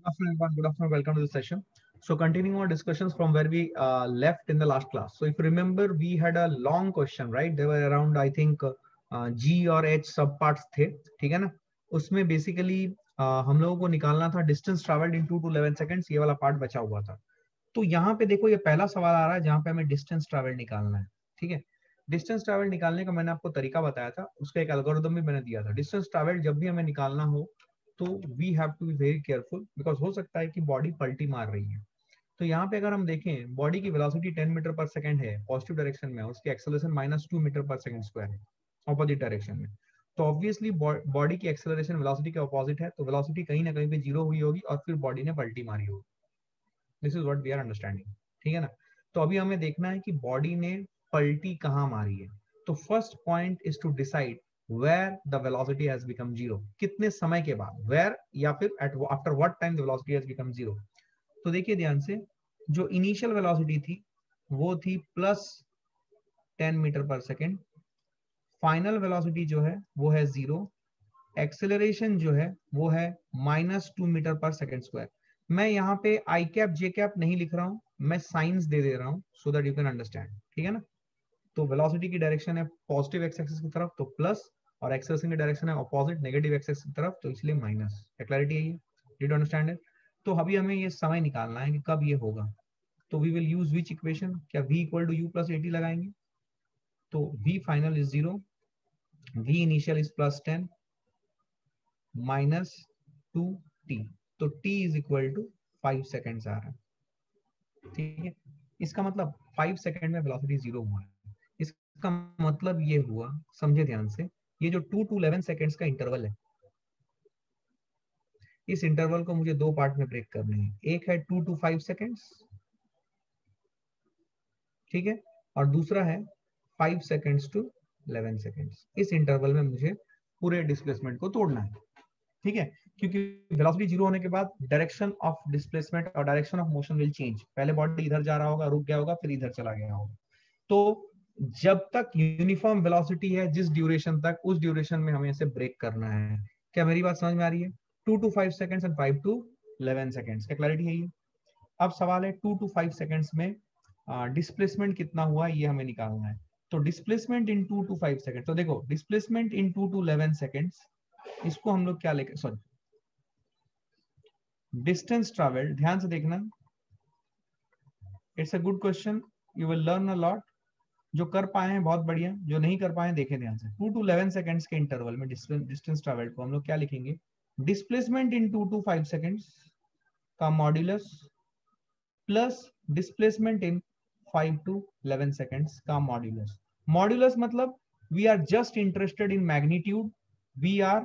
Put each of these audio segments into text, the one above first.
Afternoon, everyone. Good afternoon. Welcome to the session. So, continuing our discussions from where we left in the last class. So, if you remember, we had a long question, right? There were around, I think, G और H subparts थे, ठीक है ना? उसमें basically हम लोगों को निकालना था distance traveled in 2 to 11 seconds. ये वाला पार्ट बचा हुआ था. तो यहाँ पे देखो, ये पहला सवाल आ रहा है जहाँ पे हमें डिस्टेंस ट्रैवल निकालना है, ठीक है? डिस्टेंस ट्रैवल निकालने का मैंने आपको तरीका बताया था, उसका एक एल्गोरिथम भी मैंने दिया था. डिस्टेंस ट्रैवल जब भी हमें निकालना हो तो we have to be very careful, because हो सकता है कि बॉडी पलटी मार रही है. तो यहाँ पे अगर हम देखें, बॉडी की वेलोसिटी 10 मीटर पर सेकंड है पॉजिटिव डायरेक्शन में, उसकी acceleration -2 metre per second square है ऑपोजिट डायरेक्शन में. तो ऑब्वियसली बॉडी की एक्सेलरेशन वेलोसिटी के ऑपोजिट है, तो वेलोसिटी कहीं ना कहीं पे जीरो हुई होगी और फिर बॉडी ने पलटी मारी होगी. This is what we are understanding, ठीक है ना? तो अभी हमें देखना है कि बॉडी ने पलटी कहाँ मारी है. तो first point is to decide where the velocity has become zero, कितने समय के बाद, where या फिर after what time the velocity has become zero. तो देखिए ध्यान से, जो इनिशियल वेलोसिटी थी वो थी +10 metre per second, final velocity जो है वो है 0, एक्सेलरेशन जो है वो है -2 मीटर पर सेकेंड स्क्वायर. मैं यहाँ पे आई कैप जे कैप नहीं लिख रहा हूं, मैं साइंस दे दे रहा हूं so that you can understand, ठीक है ना? तो वेलोसिटी की डायरेक्शन है पॉजिटिव एक्स एक्सिस की तरफ, तो प्लस, और एक्सेलरेशन की डायरेक्शन है अपोजिट नेगेटिव एक्स एक्सिस की तरफ, तो इसलिए माइनस. क्लैरिटी है ये? Did you understand it? तो अभी हमें ये समय निकालना है कि कब ये होगा. तो we will use which equation? क्या v equal to u plus a t लगाएंगे? तो v final is 0, v initial is +10 -2t, तो t is equal to 5 seconds आ रहा है, ठीक है? इसका मतलब 5 सेकेंड में वेलोसिटी 0 हुआ है. इसका मतलब ये हुआ, समझे ध्यान से, ये जो 2 to 11 सेकेंड्स का इंटरवल है, इस इंटरवल को मुझे दो पार्ट में ब्रेक करने हैं. एक है 2 to 5 सेकेंड्स, ठीक है, और दूसरा है 5 सेकेंड्स टू 11 सेकेंड्स. इस इंटरवल में मुझे पूरे डिस्प्लेसमेंट को तोड़ना है, ठीक है? क्योंकि वेलोसिटी 0 होने के बाद डायरेक्शन ऑफ डिस्प्लेसमेंट और direction of motion will change. पहले बॉडी इधर जा रहा होगा, रुक गया होगा, फिर इधर चला गया होगा. तो जब तक यूनिफॉर्म वेलोसिटी है, जिस ड्यूरेशन तक, उस ड्यूरेशन में हमें इसे ब्रेक करना है. क्या मेरी बात समझ में आ रही है? 2 to 5 seconds and 5 to 11 seconds. क्या क्लैरिटी है ये? अब सवाल है 2 to 5 सेकेंड्स में डिस्प्लेसमेंट कितना हुआ, ये हमें निकालना है. तो डिस्प्लेसमेंट इन 2 to 5 सेकेंड, तो देखो डिस्प्लेसमेंट इन 2 to 11 सेकेंड्स, इसको हम लोग क्या लेकर, सॉरी, डिस्टेंस ट्रैवल, ध्यान से देखना, it's a good question, you will learn a lot. जो कर पाए हैं बहुत बढ़िया, जो नहीं कर पाए देखें ध्यान से. 2 to 11 सेकेंड्स के इंटरवल में डिस्टेंस ट्रैवल को हम लोग क्या लिखेंगे? डिस्प्लेसमेंट इन 2 to 5 सेकेंड्स का modulus plus displacement in 5 to 11 seconds का मॉड्यूलस. मॉड्यूलस मतलब we are just interested in magnitude, we are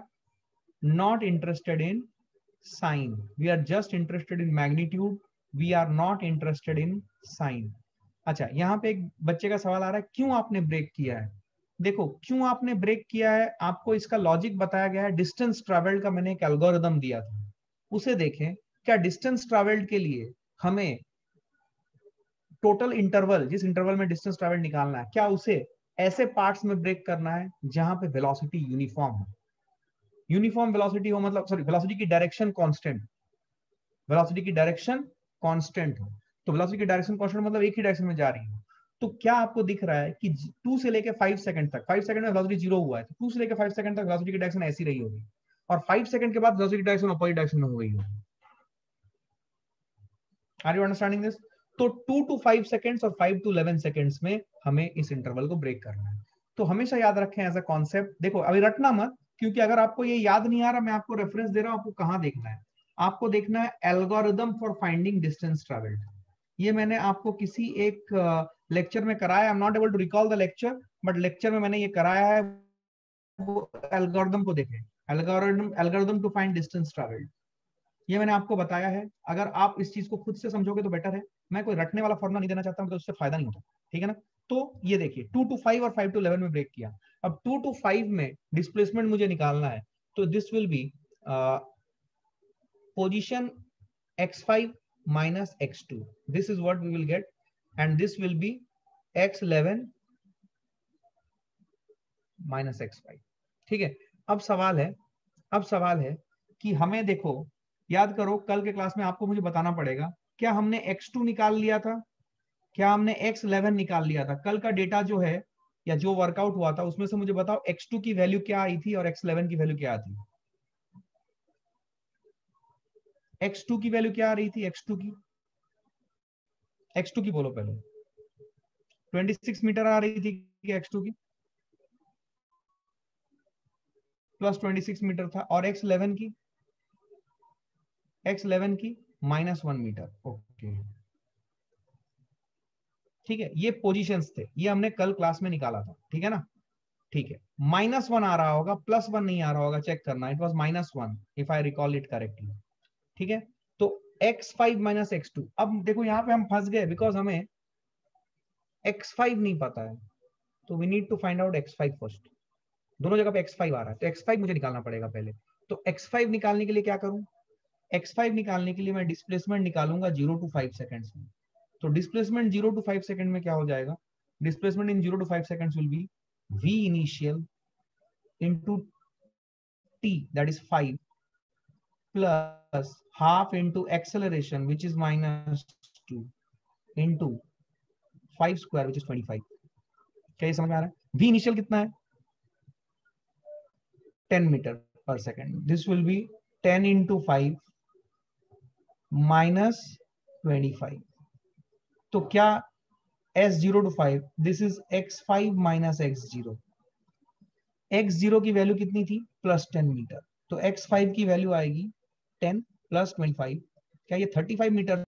not interested in sign. We are just interested in magnitude. We are not interested in sign. अच्छा, यहाँ पे एक बच्चे का सवाल आ रहा है, क्यों आपने ब्रेक किया है? देखो, क्यों आपने ब्रेक किया है, आपको इसका लॉजिक बताया गया है. डिस्टेंस ट्रैवल्ड का मैंने एक एल्गोरिथम दिया था, उसे देखें. क्या डिस्टेंस ट्रैवल्ड के लिए हमें टोटल इंटरवल, जिस इंटरवल में डिस्टेंस ट्रैवल्ड निकालना है, क्या उसे ऐसे पार्ट्स में ब्रेक करना है जहां पे वेलोसिटी यूनिफॉर्म हो? यूनिफॉर्म वेलोसिटी हो मतलब, सॉरी, वेलोसिटी की डायरेक्शन कांस्टेंट, वेलोसिटी की डायरेक्शन कांस्टेंट हो. तो वेलोसिटी की डायरेक्शन कांस्टेंट मतलब एक ही डायरेक्शन में जा रही हो. तो क्या आपको दिख रहा है कि 2 से लेके 5 सेकंड तक, 5 सेकंड में वेलोसिटी 0 हुआ है, तो 2 से लेके 5 सेकंड तक वेलोसिटी की डायरेक्शन ऐसी रही होगी, और 5 सेकंड के बाद वेलोसिटी की डायरेक्शन अपोजिट डायरेक्शन में हो गई होगी. Are you understanding this? तो 2 to 5 सेकंड्स और 5 to 11 सेकंड्स में हमें इस इंटरवल को ब्रेक करना है. तो हमेशा याद रखें एज अ कॉन्सेप्ट. देखो, अभी रटना मत, क्योंकि अगर आपको ये याद नहीं आ रहा, मैं आपको रेफरेंस दे रहा हूं, आपको कहां देखना है. आपको देखना है algorithm for finding distance travelled. ये मैंने आपको किसी एक लेक्चर में कराया. I am not able to recall the lecture, but lecture में मैंने ये कराया है. वो एल्गोरिथम को देखें, algorithm to find distance travelled, ये मैंने आपको बताया है. अगर आप इस चीज को खुद से समझोगे तो बेटर है. मैं कोई रटने वाला फॉर्मूला नहीं देना चाहता हूं, तो उससे फायदा नहीं होता, ठीक है ना? तो ये देखिए, 2 to 5 और 5 to 11 में ब्रेक किया. अब 2 to 5 में डिस्प्लेसमेंट मुझे निकालना है, तो this will be position x5 minus x2. This is what we will get, and this will be x11 minus x5. ठीक है? अब सवाल है कि हमें देखो, याद करो, कल के क्लास में आपको मुझे बताना पड़ेगा, क्या हमने x2 निकाल लिया था, क्या हमने x11 निकाल लिया था? कल का डेटा जो है या जो वर्कआउट हुआ था उसमें से मुझे बताओ x2 की वैल्यू क्या आई थी और x11 की वैल्यू क्या आई थी? x2 की वैल्यू क्या आ रही थी? x2 की बोलो पहले। 26 मीटर आ रही थी कि x2 की प्लस 26 मीटर था, और x11 की -1 मीटर। ओके ठीक है, ये पोजीशंस थे, ये हमने कल क्लास में निकाला था, ठीक है ना? ठीक है, -1 आ रहा होगा, +1 नहीं आ रहा होगा, चेक करना। It was -1 if I recall it correctly. ठीक है, तो x5 - x2। अब देखो यहाँ पे हम फंस गए बिकॉज हमें x5 नहीं पता है, तो we need to find out x5 first. दोनों जगह पे x5 आ रहा है, तो x5 मुझे निकालना पड़ेगा पहले। तो x5 निकालने के लिए क्या करूं? x5 निकालने के लिए मैं डिस्प्लेसमेंट निकालूंगा 0 to 5 सेकंड्स में। तो डिस्प्लेसमेंट 0 to 5 सेकंड में क्या हो जाएगा? Displacement in 0 to 5 seconds will be v initial into t, that is 5, plus half into acceleration which is -2 into 5 square which is 25। क्या ये समझ में आ रहा है? v initial कितना है? 10 metre per second. This will be 10 into 5 minus 25। तो क्या s0 to 5, this is x5 minus x0। x0 की वैल्यू कितनी थी? +10 मीटर। तो x5 की वैल्यू आएगी 10 + 25। क्या ये 35 मीटर?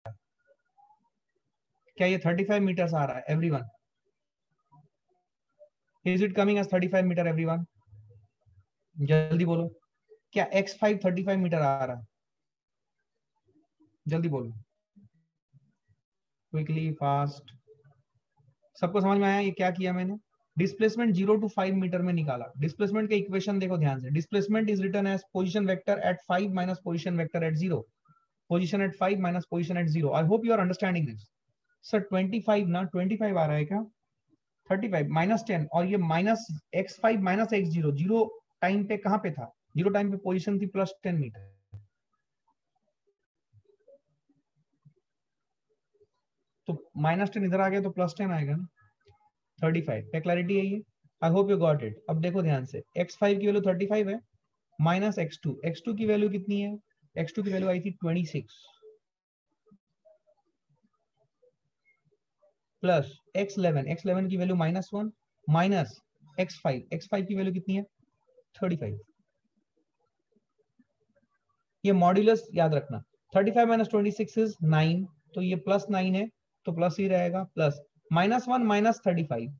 क्या ये 35 मीटर आ रहा है everyone? Is it coming as 35 metre everyone? जल्दी बोलो, क्या x5 35 मीटर आ रहा है? जल्दी बोलो, क्विकली, फास्ट। सबको समझ में आया ये क्या किया मैंने? डिस्प्लेसमेंट 0 to 5 मीटर में निकाला। डिस्प्लेसमेंट का इक्वेशन देखो ध्यान से। Displacement is written as position vector at 5 minus position vector at 0। Position at 5 minus position at 0। I hope you are understanding this. Sir 25 ना, 25 आ रहा है क्या? 35 -10, और ये minus x5 minus x0। Zero time पे कहां पे था? जीरो टाइम पे पोजीशन थी +10 मीटर। तो -10 इधर आ गया तो +10 आएगा ना, 35। क्या क्लैरिटी है ये? आई होप यू गॉट इट। अब देखो ध्यान से, x5 की वैल्यू 35 है, माइनस x2 की वैल्यू कितनी है? x2 की वैल्यू आई थी 26, प्लस x11 की वैल्यू -1 माइनस x5 की वैल्यू कितनी है? 35। ये मॉड्यूलस याद रखना, 35 माइनस 26 इज 9, तो ये +9 है, तो प्लस ही रहेगा। Plus -1 minus 35,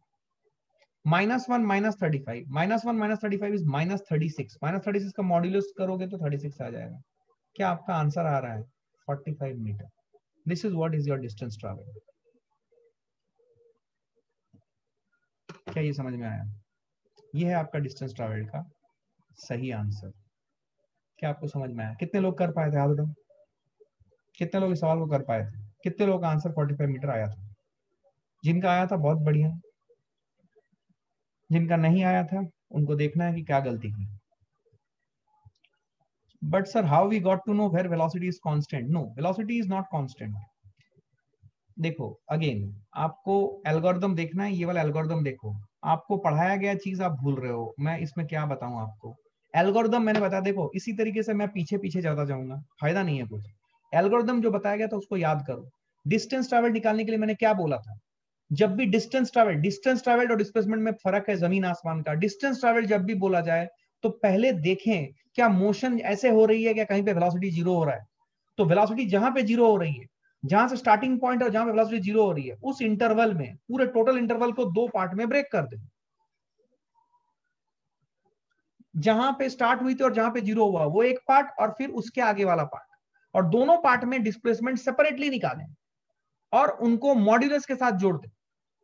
-1 minus 35, -1 minus 35 is -36। -36 का मॉड्यूलस करोगे तो 36 आ जाएगा। क्या आपका आंसर आ रहा है? 45 metre. This is what is your distance travel. क्या ये समझ में आया? ये है आपका डिस्टेंस ट्रैवल का सही आंसर। क्या आपको समझ में आया? कितने लोग कर पाए थे हाथ उठाओ? कितने लोग इस सवाल को कर पाए थे? कितने लोग का आंसर 45 मीटर आया था? जिनका आया था बहुत बढ़िया, जिनका नहीं आया था उनको देखना है कि क्या गलती की। But sir how we got to know where velocity is constant? No, velocity is not constant. देखो अगेन, आपको एल्गोरिदम देखना है, ये वाला एल्गोरिदम देखो। आपको पढ़ाया गया चीज आप भूल रहे हो, मैं इसमें क्या बताऊं आपको? एल्गोरिदम मैंने बताया, देखो इसी तरीके से मैं पीछे पीछे जाता जाऊंगा, फायदा नहीं है कुछ। एल्गोरिदम जो बताया गया था उसको याद करो। डिस्टेंस ट्रैवल निकालने के लिए मैंने क्या बोला था? जब भी डिस्टेंस ट्रैवल और डिस्प्लेसमेंट में फर्क है जमीन आसमान का। डिस्टेंस ट्रैवल जब भी बोला जाए तो पहले देखें क्या मोशन ऐसे हो रही है, क्या कहीं पे वेलोसिटी 0 हो रहा है। तो वेलोसिटी जहां पे 0 हो रही है, जहां से स्टार्टिंग पॉइंट और जहां पे वेलोसिटी 0 हो रही है, उस इंटरवल में, पूरे टोटल इंटरवल को 2 पार्ट में ब्रेक कर दे। जहां पे स्टार्ट हुई थी और जहां पे 0 हुआ वो एक पार्ट, और फिर उसके आगे वाला पार्ट, और दोनों पार्ट में डिस्प्लेसमेंट सेपरेटली निकालें और उनको मॉड्यूलस के साथ जोड़ दें।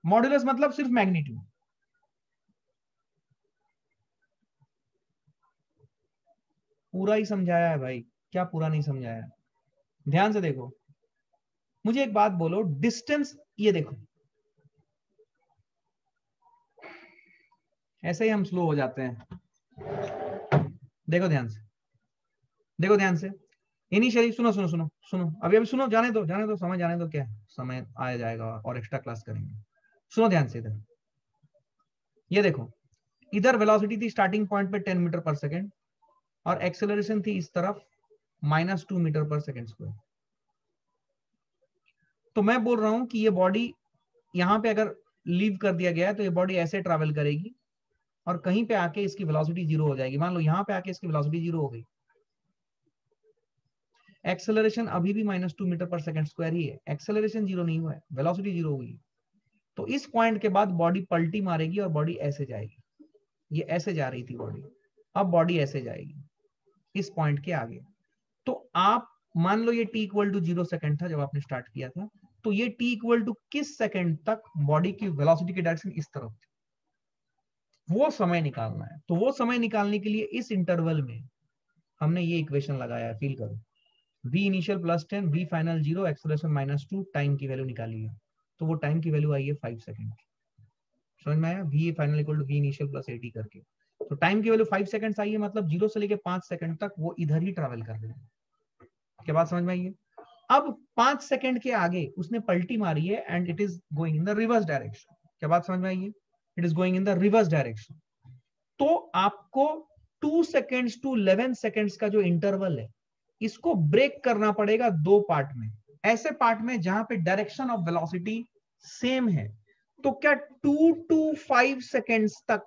मॉड्यूलस मतलब सिर्फ मैग्नीट्यूड। पूरा ही समझाया है भाई, क्या पूरा नहीं समझाया? ध्यान से देखो, मुझे एक बात बोलो, डिस्टेंस, ये देखो ऐसे ही हम स्लो हो जाते हैं। देखो ध्यान से, देखो ध्यान से, इनिशियली सुनो सुनो सुनो सुनो, अभी अभी सुनो, जाने दो समय जाने दो, क्या समय आया जाएगा और एक्स्ट्रा क्लास करेंगे। सुनो ध्यान से इधर, ये देखो, इधर वेलोसिटी थी स्टार्टिंग पॉइंट पे 10 मीटर पर सेकेंड और एक्सेलरेशन थी इस तरफ -2 मीटर पर सेकेंड स्क्वायर। तो मैं बोल रहा हूं कि ये बॉडी यहां पे अगर लीव कर दिया गया है तो ये बॉडी ऐसे ट्रैवल करेगी और कहीं पे आके इसकी वेलोसिटी 0 हो जाएगी। मान लो यहां पे आके इसकी वेलोसिटी 0 हो गई, एक्सेलरेशन अभी भी -2 मीटर पर सेकेंड स्क्वायर ही है, एक्सेलरेशन 0 नहीं हुआ है, वेलोसिटी 0 हुई। तो इस पॉइंट के बाद बॉडी पलटी मारेगी और बॉडी ऐसे जाएगी, ये ऐसे जा रही थी बॉडी, अब बॉडी ऐसे जाएगी इस पॉइंट के आगे। तो आप मान लो ये t इक्वल टू 0 सेकेंड था जब आपने स्टार्ट किया था, तो ये t इक्वल टू किस सेकेंड तक बॉडी की वेलोसिटी की डायरेक्शन इस तरफ थी, वो समय निकालना है। तो वो समय निकालने के लिए इस इंटरवल में हमने ये इक्वेशन लगाया है, फील करो, v initial +10, v final 0, acceleration -2, time की वैल्यू निकाली है। तो वो टाइम की वैल्यू आई है 5 सेकेंड। समझ में आया? v final equal to v initial plus 80 करके, तो टाइम की वैल्यू 5 सेकंड्स आई है, मतलब 0 से लेके 5 सेकंड तक वो इधर ही ट्रैवल कर रहे हैं। क्या बात समझ में आई है? अब 5 सेकंड के आगे उसने पलटी मारी है and it is going in the reverse direction. क्या बात समझ में आई है? It is going in the reverse direction. तो आपको 2 सेकेंड्स टू 11 सेकेंड्स का जो इंटरवल है, इसको ब्रेक करना पड़ेगा दो पार्ट में, ऐसे पार्ट में जहां पे डायरेक्शन ऑफ वेलोसिटी सेम है। तो क्या 2 to 5 सेकेंड्स तक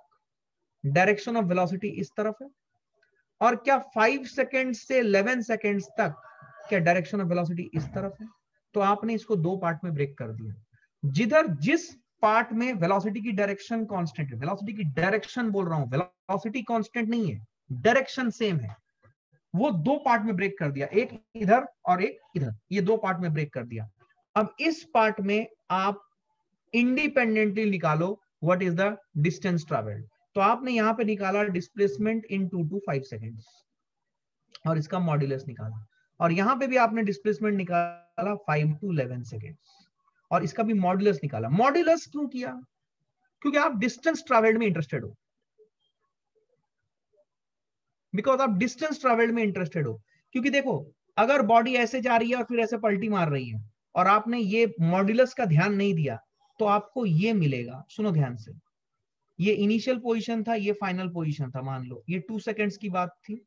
डायरेक्शन ऑफ वेलोसिटी इस तरफ है, और क्या 5 सेकेंड्स से 11 सेकेंड्स तक क्या डायरेक्शन ऑफ वेलोसिटी इस तरफ है। तो आपने इसको दो पार्ट में ब्रेक कर दिया, जिधर जिस पार्ट में वेलोसिटी की डायरेक्शन कांस्टेंट है, वेलोसिटी की डायरेक्शन बोल रहा हूं, वेलोसिटी कांस्टेंट नहीं है, डायरेक्शन सेम है, वो दो पार्ट में ब्रेक कर दिया, एक इधर और एक इधर, ये दो पार्ट में ब्रेक कर दिया। अब इस पार्ट में आप इंडिपेंडेंटली निकालो what is the distance travelled. तो आपने यहां पे निकाला डिस्प्लेसमेंट इन 2 to 5 सेकेंड्स और इसका मॉड्यूलस निकाला, और यहां पे भी आपने डिस्प्लेसमेंट निकाला 5 to 11 सेकेंड्स और इसका भी मॉड्यूलस निकाला। मॉड्यूलस क्यों किया? क्योंकि आप डिस्टेंस ट्रैवल्ड में इंटरेस्टेड हो, बिकॉज आप डिस्टेंस ट्रैवल्ड में इंटरेस्टेड हो। क्योंकि देखो, अगर बॉडी ऐसे जा रही है और फिर ऐसे पलटी मार रही है और आपने ये मॉड्यूलस का ध्यान नहीं दिया, तो आपको ये मिलेगा। सुनो ध्यान से, ये इनिशियल पोजीशन था, ये फाइनल पोजीशन था, मान लो ये 2 सेकेंड्स की बात थी,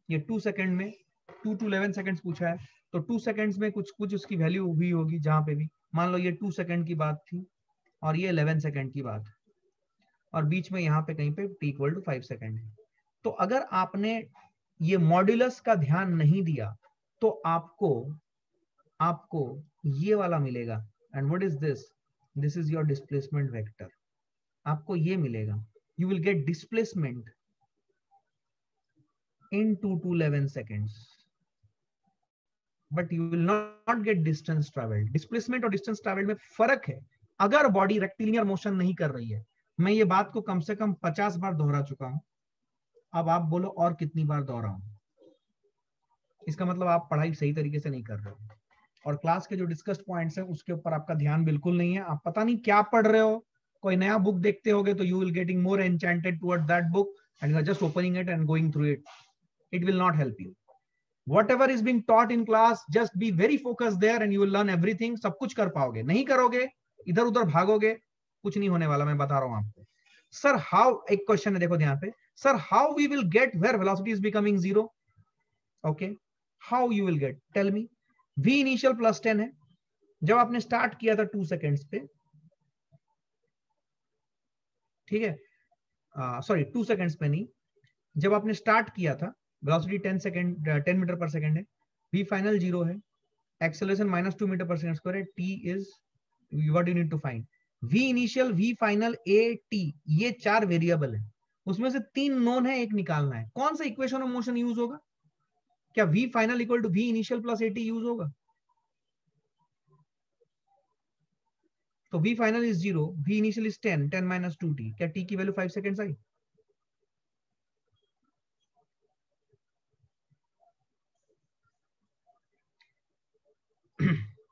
ये 2 सेकेंड में 2 to 11 सेकेंड्स पूछा है, तो 2 सेकेंड्स में कुछ कुछ उसकी वैल्यू हुई होगी जहां पे भी, मान लो ये 2 सेकेंड की बात थी और ये 11 सेकेंड की बात, और बीच में यहाँ पे कहीं पे t इक्वल टू 5 सेकेंड है। तो अगर आपने ये मॉड्यूलस का ध्यान नहीं दिया तो आपको ये वाला मिलेगा, and what is this? This is your displacement vector. आपको ये मिलेगा, you will get displacement in 2 to 11 seconds, but you will not get distance traveled. Displacement और डिस्टेंस ट्रैवल्ड में फर्क है। अगर बॉडी रेक्टिलिनियर मोशन नहीं कर रही है, मैं ये बात को कम से कम 50 बार दोहरा चुका हूं, अब आप बोलो और कितनी बार दोहराऊं? इसका मतलब आप पढ़ाई सही तरीके से नहीं कर रहे हो, और क्लास के जो डिस्कस्ड पॉइंट्स हैं उसके ऊपर आपका ध्यान बिल्कुल नहीं है। आप पता नहीं क्या पढ़ रहे हो, कोई नया बुक देखते होगे तो you will getting more enchanted toward that book and you are just opening it and going through it. It will not help you. Whatever is being taught in class, just be very focused there and you will learn everything. सब कुछ कर पाओगे, नहीं करोगे, इधर उधर भागोगे, कुछ नहीं होने वाला, मैं बता रहा हूं आपको. सर हाउ, एक क्वेश्चन है देखो ध्यान पे, sir how we will get where velocity is becoming 0? Okay, how you will get, tell me. v initial +10 है, जब आपने स्टार्ट किया था 2 सेकेंड्स पे, ठीक है, सॉरी 2 सेकेंड्स पे नहीं, जब आपने स्टार्ट किया था, वेलोसिटी 10 मीटर पर सेकंड है, v फाइनल 0 है, acceleration -2 metre per second square है, t is what you need to find. v initial, v final, a, t, ये 4 वेरिएबल है, उसमें से 3 नोन है, एक निकालना है. कौन सा इक्वेशन ऑफ मोशन यूज होगा? क्या v final equal to v initial plus at use होगा? तो v final is 0, v initial is 10 minus 2t, क्या t की वैल्यू 5 सेकंड्स आई?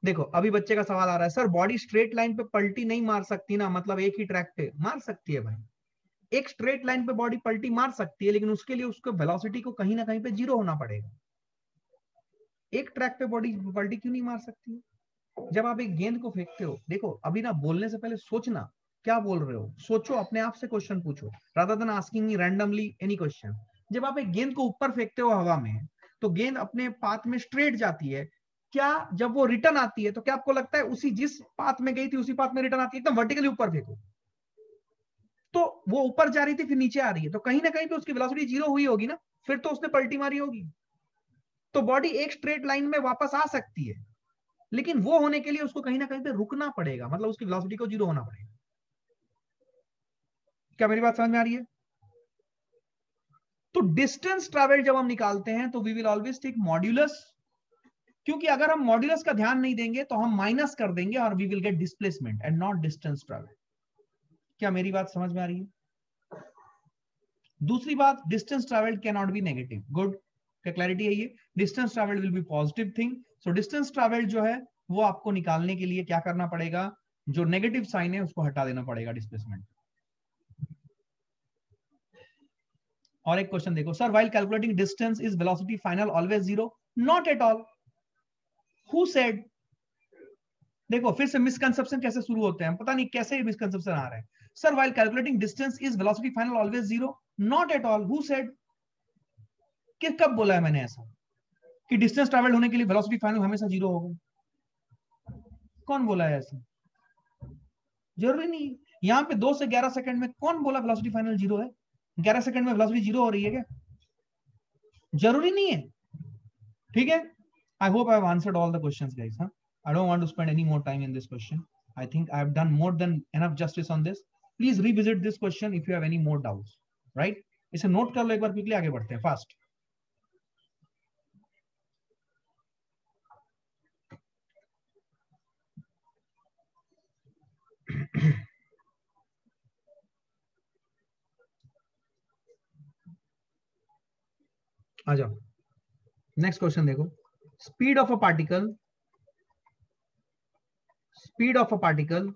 देखो अभी बच्चे का सवाल आ रहा है, सर बॉडी स्ट्रेट लाइन पे पलटी नहीं मार सकती ना, मतलब एक ही ट्रैक पे मार सकती है भाई. एक स्ट्रेट लाइन पे बॉडी पलटी मार सकती है, लेकिन उसके लिए उसको वेलोसिटी को कहीं ना कहीं पे 0 होना पड़ेगा. एक ट्रैक पे बॉडी पलटी क्यों नहीं मार सकती है? जब आप एक गेंद को फेंकते हो, देखो अभी ना बोलने से पहले सोचना क्या बोल रहे हो, सोचो, अपने आप से क्वेश्चन पूछो rather than asking me randomly any question. जब आप एक गेंद को ऊपर फेंकते हो हवा में, तो गेंद अपने पाथ में स्ट्रेट जाती है। क्या जब वो रिटर्न आती है तो क्या आपको लगता है उसी जिस पाथ में गई थी उसी पाथ में रिटर्न आती है? एकदम वर्टिकली ऊपर फेंको तो वो ऊपर जा रही थी फिर नीचे आ रही है, तो कहीं ना कहीं तो उसकी वेलोसिटी जीरो हुई होगी ना, फिर तो उसने पलटी मारी होगी। तो बॉडी एक स्ट्रेट लाइन में वापस आ सकती है, लेकिन वो होने के लिए उसको कहीं ना कहीं पे रुकना पड़ेगा, मतलब उसकी वेलोसिटी को जीरो होना पड़ेगा। क्या मेरी बात समझ में आ रही है? तो डिस्टेंस ट्रैवल जब हम निकालते हैं तो we will always take modulus, क्योंकि अगर हम मॉड्यूलस का ध्यान नहीं देंगे तो हम माइनस कर देंगे और we will get displacement and not distance travel. क्या मेरी बात समझ में आ रही है? दूसरी बात, distance travel can not be negative. Good, क्या क्लैरिटी है ये? Distance travel will be positive thing. So distance travel जो है वो आपको निकालने के लिए क्या करना पड़ेगा, जो नेगेटिव साइन है उसको हटा देना पड़ेगा, डिस्प्लेसमेंट। और एक क्वेश्चन देखो, sir while calculating distance is velocity final always zero? Not at all. Who said? देखो फिर से मिसकंसेप्शन कैसे शुरू होते हैं, पता नहीं कैसे मिसकंसेप्शन आ रहा है। Sir while calculating distance is velocity final always zero? Not at all. Who said? कि कब बोला है मैंने ऐसा कि डिस्टेंस ट्रैवल होने के लिए वेलोसिटी फाइनल हमेशा जीरो होगा? कौन बोला है ऐसा? जरूरी नहीं। यहाँ पे 2 से 11 सेकंड में कौन बोला वेलोसिटी फाइनल जीरो है? 11 सेकंड में वेलोसिटी जीरो हो रही है क्या? जरूरी नहीं है। ठीक है, I hope I have answered all the questions guys. हाँ, I don't want to spend any more time in this question. I think I have done more than enough justice on this. Please revisit this question if you have any more doubts. Right, इसे note कर लो एक बार, quickly आगे बढ़ते हैं fast. आ जाओ, next question देखो। Speed of a particle, speed of a particle,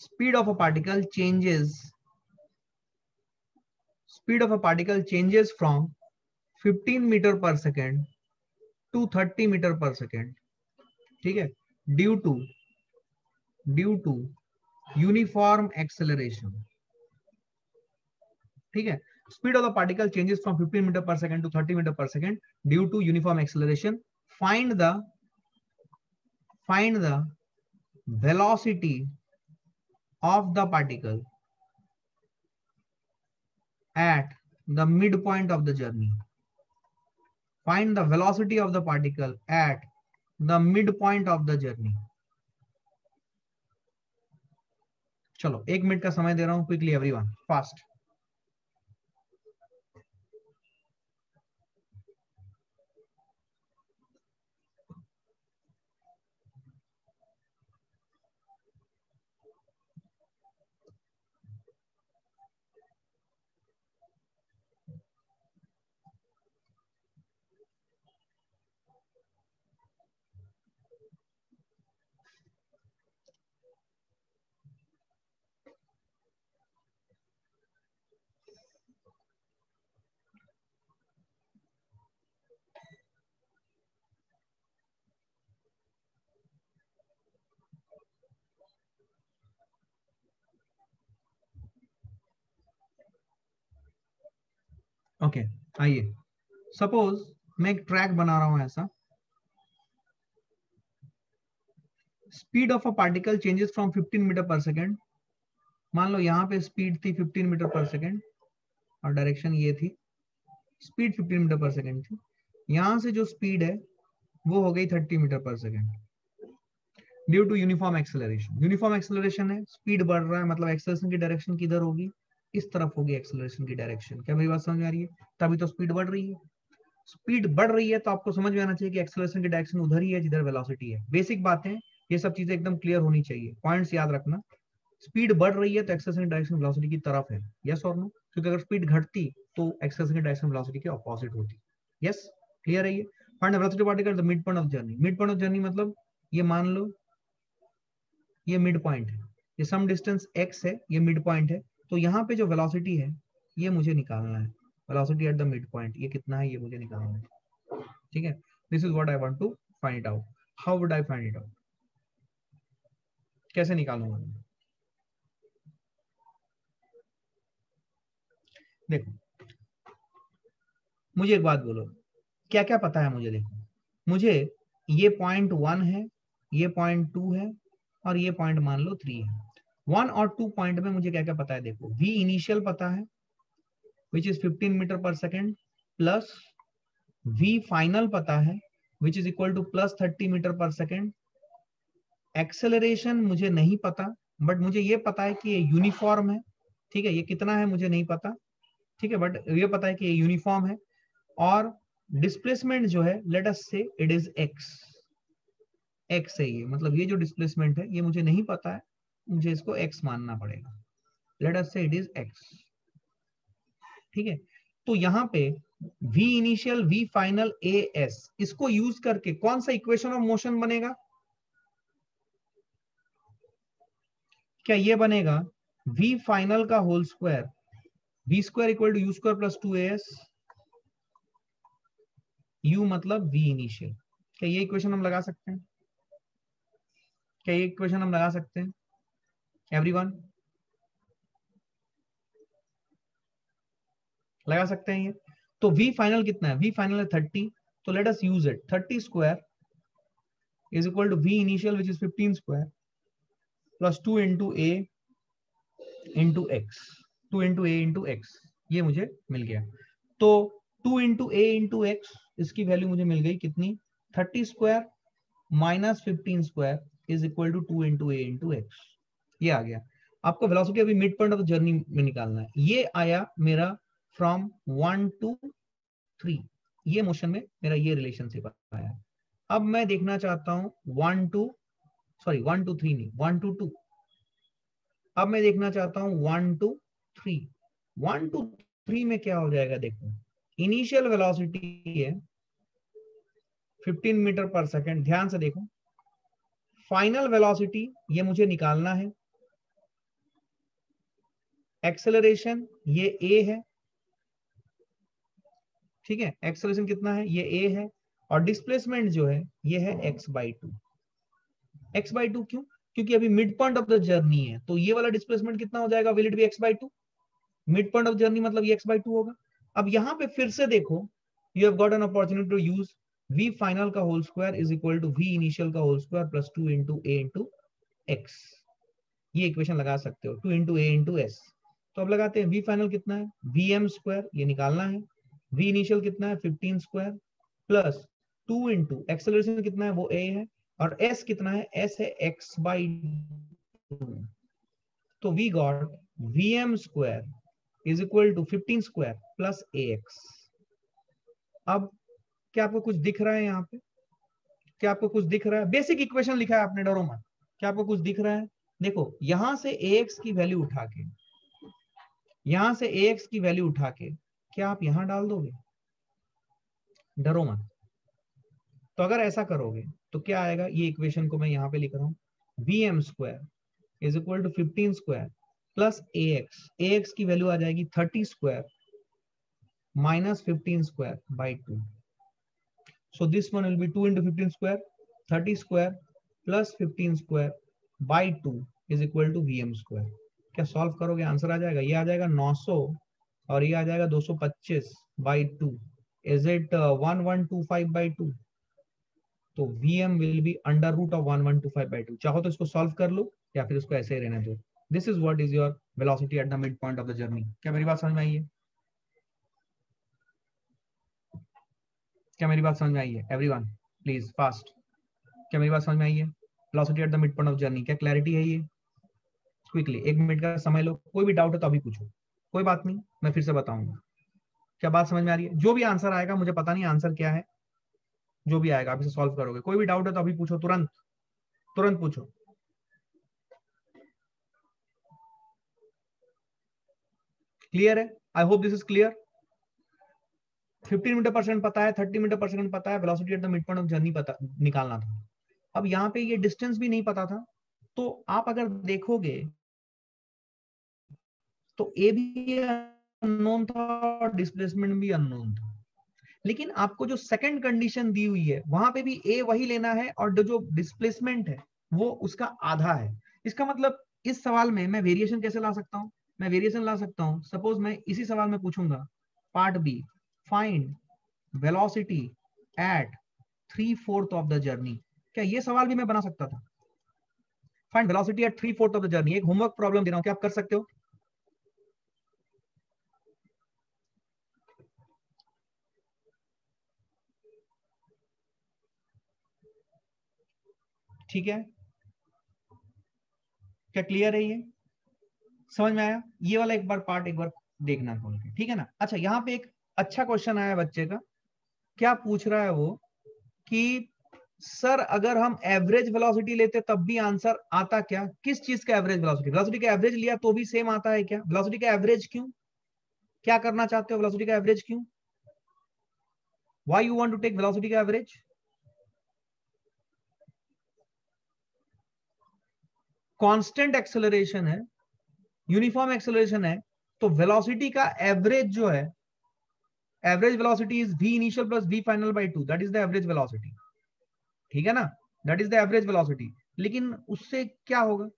speed of a particle changes, speed of a particle changes from 15 meter per second to 30 meter per second, ठीक है, due to uniform acceleration। ठीक है, speed of the particle changes from 15 meter per second to 30 meter per second due to uniform acceleration। find the velocity of the particle at the midpoint of the journey। Find the velocity of the particle at the midpoint of the journey। चलो 1 minute का समय दे रहा हूं, quickly everyone, fast. Okay, आइए, suppose मैं एक track बना रहा हूं ऐसा। Speed of a particle changes from 15 metre per second. मान लो यहाँ पे स्पीड थी 15 मीटर पर सेकेंड और डायरेक्शन ये थी, स्पीड 15 मीटर पर सेकेंड थी। यहां से जो स्पीड है वो हो गई 30 metre per second due to uniform acceleration. Uniform acceleration है, स्पीड बढ़ रहा है, मतलब एक्सेलरेशन की डायरेक्शन किधर होगी? इस तरफ होगी एक्सेलरेशन की डायरेक्शन। क्या मेरी बात समझ में आ रही है? तभी तो स्पीड बढ़ रही है। स्पीड बढ़ रही है तो आपको समझ में आना चाहिए कि एक्सेलरेशन की डायरेक्शन उधर ही है जिधर वेलोसिटी है। बेसिक बातें, ये सब चीजें एकदम क्लियर होनी चाहिए, पॉइंट्स याद रखना। स्पीड बढ़ रही है तो एक्सेलरेशन की डायरेक्शन वेलोसिटी की तरफ है, यस और नो? क्योंकि अगर स्पीड घटती तो एक्सेलरेशन की डायरेक्शन वेलोसिटी के ऑपोजिट होती। यस, क्लियर है ये? Find the velocity particle the mid point of journey. Mid point of journey मतलब ये मान लो ये मिड पॉइंट है, ये सम डिस्टेंस x है, ये मिड पॉइंट है, तो यहाँ पे जो वेलोसिटी है ये मुझे निकालना है। Velocity at the mid point ये कितना है, ये मुझे निकालना है। ठीक है, this is what I want to find it out. How would I find it out, कैसे निकालूंगा मैं? देखो मुझे एक बात बोलो, क्या क्या पता है मुझे? देखो मुझे ये पॉइंट 1 है, ये पॉइंट 2 है, और ये पॉइंट मान लो 3 है। 1 और 2 पॉइंट में मुझे क्या क्या पता है? देखो v इनिशियल पता है which is 15 metre per second, plus v final पता है which is equal to plus 30 metre per second. Acceleration मुझे नहीं पता, बट मुझे ये पता है कि ये यूनिफॉर्म है। ठीक है, ये कितना है मुझे नहीं पता, ठीक है, बट ये पता है कि ये यूनिफॉर्म है। और डिस्प्लेसमेंट जो है, लेट अस से इट इज x, x है ये, मतलब ये जो डिस्प्लेसमेंट है ये मुझे नहीं पता है, मुझे इसको x मानना पड़ेगा। लेट अस से इट इज x। ठीक है, तो यहाँ पे v initial, v final, as, इसको यूज करके कौन सा इक्वेशन ऑफ मोशन बनेगा? क्या ये बनेगा v फाइनल का whole square, v square equal to u square plus 2as, u मतलब v इनिशियल। क्या ये इक्वेशन हम लगा सकते हैं? क्या ये इक्वेशन हम लगा सकते हैं एवरीवन? लगा सकते हैं ये? तो v फाइनल कितना है? v फाइनल है 30, तो let us use it. 30 square is equal to v initial which is 15 square plus 2 into a into x, 2 into a into x, ये मुझे मिल गया। तो 2 इंटू a इंटू एक्स, इसकी वैल्यू मुझे मिल गई कितनी? 30 square minus 15 square is equal to 2 into a into x. ये आ गया। आपको वेलोसिटी अभी mid point of the journey में निकालना है। ये आया मेरा फ्रॉम 1 टू 3, ये मोशन में मेरा ये रिलेशनशिप आया। अब मैं देखना चाहता हूं 1 टू 3 नहीं, 1 टू 2। अब मैं देखना चाहता हूं 1 टू 3। 1 टू 3 में क्या हो जाएगा? देखो इनिशियल वेलोसिटी है 15 मीटर पर सेकेंड, ध्यान से देखो। फाइनल वेलोसिटी ये मुझे निकालना है। एक्सेलरेशन ये a है, ठीक है, एक्सेलरेशन कितना है? ये a है। और डिस्प्लेसमेंट जो है ये है x/2। x/2 क्यों? क्योंकि अभी mid point of the journey है, तो ये वाला डिस्प्लेसमेंट कितना हो जाएगा? Will it be x/2? Mid point of journey मतलब ये x/2 होगा। अब यहाँ पे फिर से देखो, you have got an opportunity to use v final का whole square is equal to v initial का whole square plus 2 into a into x. ये इक्वेशन लगा सकते हो, 2 इंटू a इंटू s। तो अब लगाते हैं v फाइनल कितना है? vm स्क्वायर, ये निकालना है। v इनिशियल कितना है? 15 स्क्वायर प्लस 2 इंटू एक्सेलरेशन कितना है? वो a है। और s कितना है? s है x/2। तो we got vm square is equal to 15 square plus ax। अब क्या आपको कुछ दिख रहा है यहाँ पे? क्या आपको कुछ दिख रहा है? बेसिक इक्वेशन लिखा है आपने, डरो मत। क्या आपको कुछ दिख रहा है? देखो यहां से ax की वैल्यू उठा के, यहां से ax की वैल्यू उठा के क्या आप यहां डाल दोगे? डरो मत। तो अगर ऐसा करोगे तो क्या आएगा? ये इक्वेशन को मैं यहाँ पे लिख रहा हूँ, vm square is equal to 15 square plus ax की वैल्यू आ जाएगी 30 square minus 15 square by 2. So this one will be 2 into 15 square, 30 square plus 15 square by 2 is equal to vm square. क्या सॉल्व करोगे आंसर आ जाएगा? ये आ जाएगा 900 और ये आ जाएगा 225 by 2. Is it 1125 by 2? तो vm will be under root of 1125 by 2. चाहो तो इसको सॉल्व कर लो या फिर इसको ऐसे ही रहने दो। This is what is your velocity at the midpoint of the journey. क्या मेरी बात समझ में आई है? क्या मेरी बात समझ में आई है? Everyone please fast. क्या मेरी बात समझ में आई है? Velocity at the mid point of journey, क्या क्लैरिटी है ये? क्विकली 1 मिनट का समय लो, कोई भी डाउट है तो अभी पूछो, कोई बात नहीं, मैं फिर से बताऊंगा। क्या बात समझ में आ रही है? जो भी आंसर आएगा, मुझे पता नहीं आंसर क्या है, जो भी आएगा आप इसे सॉल्व करोगे। कोई भी डाउट है तो अभी पूछो, तुरंत तुरंत पूछो। क्लियर है? I hope this is clear. 15 metre per second पता है, 30 मीटर पर सेकंड पता है, velocity at the mid point of journey पता निकालना था। अब यहाँ पे ये डिस्टेंस भी नहीं पता था, तो आप अगर देखोगे तो ए भी अननोन था और डिस्प्लेसमेंट भी अननोन था, लेकिन आपको जो सेकंड कंडीशन दी हुई है वहां पे भी ए वही लेना है और जो डिस्प्लेसमेंट है वो उसका आधा है। इसका मतलब इस सवाल में मैं वेरिएशन कैसे ला सकता हूं? मैं वेरिएशन ला सकता हूं, सपोज मैं इसी सवाल में पूछूंगा part B, find velocity at 3/4 of the journey. क्या ये सवाल भी मैं बना सकता था? Find velocity at 3/4 of the journey, एक होमवर्क प्रॉब्लम दे रहा हूं, क्या आप कर सकते हो? ठीक है, क्या क्लियर है? ये समझ में आया? ये वाला एक बार पार्ट एक बार देखना खोल के, ठीक है ना? अच्छा, यहाँ पे एक अच्छा क्वेश्चन आया बच्चे का। क्या पूछ रहा है वो कि सर अगर हम एवरेज वेलोसिटी लेते तब भी आंसर आता क्या? किस चीज का एवरेज वेलोसिटी? वेलोसिटी का एवरेज लिया तो भी सेम आता है क्या? वेलोसिटी का एवरेज क्यों? क्या करना चाहते हो? वेलोसिटी का एवरेज क्यों? Why you want to take velocity का एवरेज? कांस्टेंट एक्सेलरेशन है, यूनिफॉर्म एक्सेलरेशन है, तो वेलोसिटी का एवरेज जो है, average velocity is v initial plus v final by 2, that is the average velocity. ठीक है ना? That is the average velocity. लेकिन उससे क्या होगा?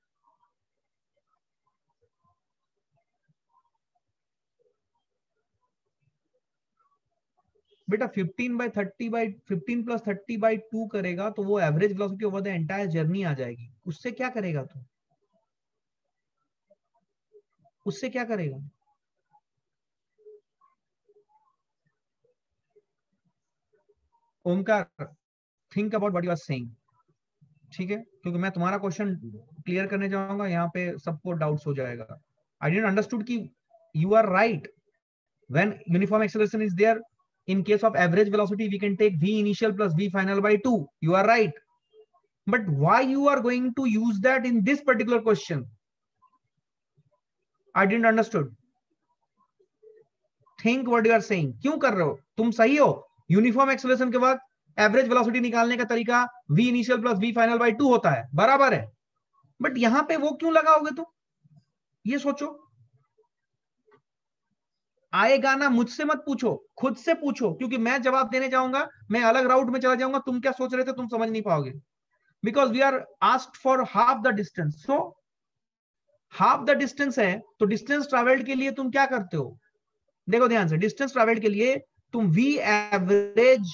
बेटा 15 प्लस 30/2 करेगा तो वो average velocity over the entire journey आ जाएगी। उससे क्या करेगा तू? उससे क्या करेगा? Omkar, think about what you are saying. ठीक है, क्योंकि मैं तुम्हारा क्वेश्चन क्लियर करने जाऊंगा, यहाँ पे सबको डाउट्स हो जाएगा। आई डिडंट अंडरस्टूड कि you are right, when uniform acceleration is there, in case of average velocity we can take v initial plus v final by 2. You are right, but why you are going to use that in this particular question? I didn't understood. Think what you are saying, क्यों कर रहे हो? तुम सही हो, uniform acceleration के बाद average velocity निकालने का तरीका v initial plus v final by 2 होता है, बराबर है। बट यहां पे वो क्यों लगाओगे तुम? ये सोचो। आएगा ना, मुझसे मत पूछो, खुद से पूछो, क्योंकि मैं जवाब देने जाऊंगा मैं अलग राउट में चला जाऊंगा, तुम क्या सोच रहे थे तुम समझ नहीं पाओगे। Because we are asked for half the distance, so half the distance है तो डिस्टेंस ट्रेवल्ड के लिए तुम क्या करते हो? देखो ध्यान से, डिस्टेंस ट्रेवल्ड के लिए तुम वी एवरेज,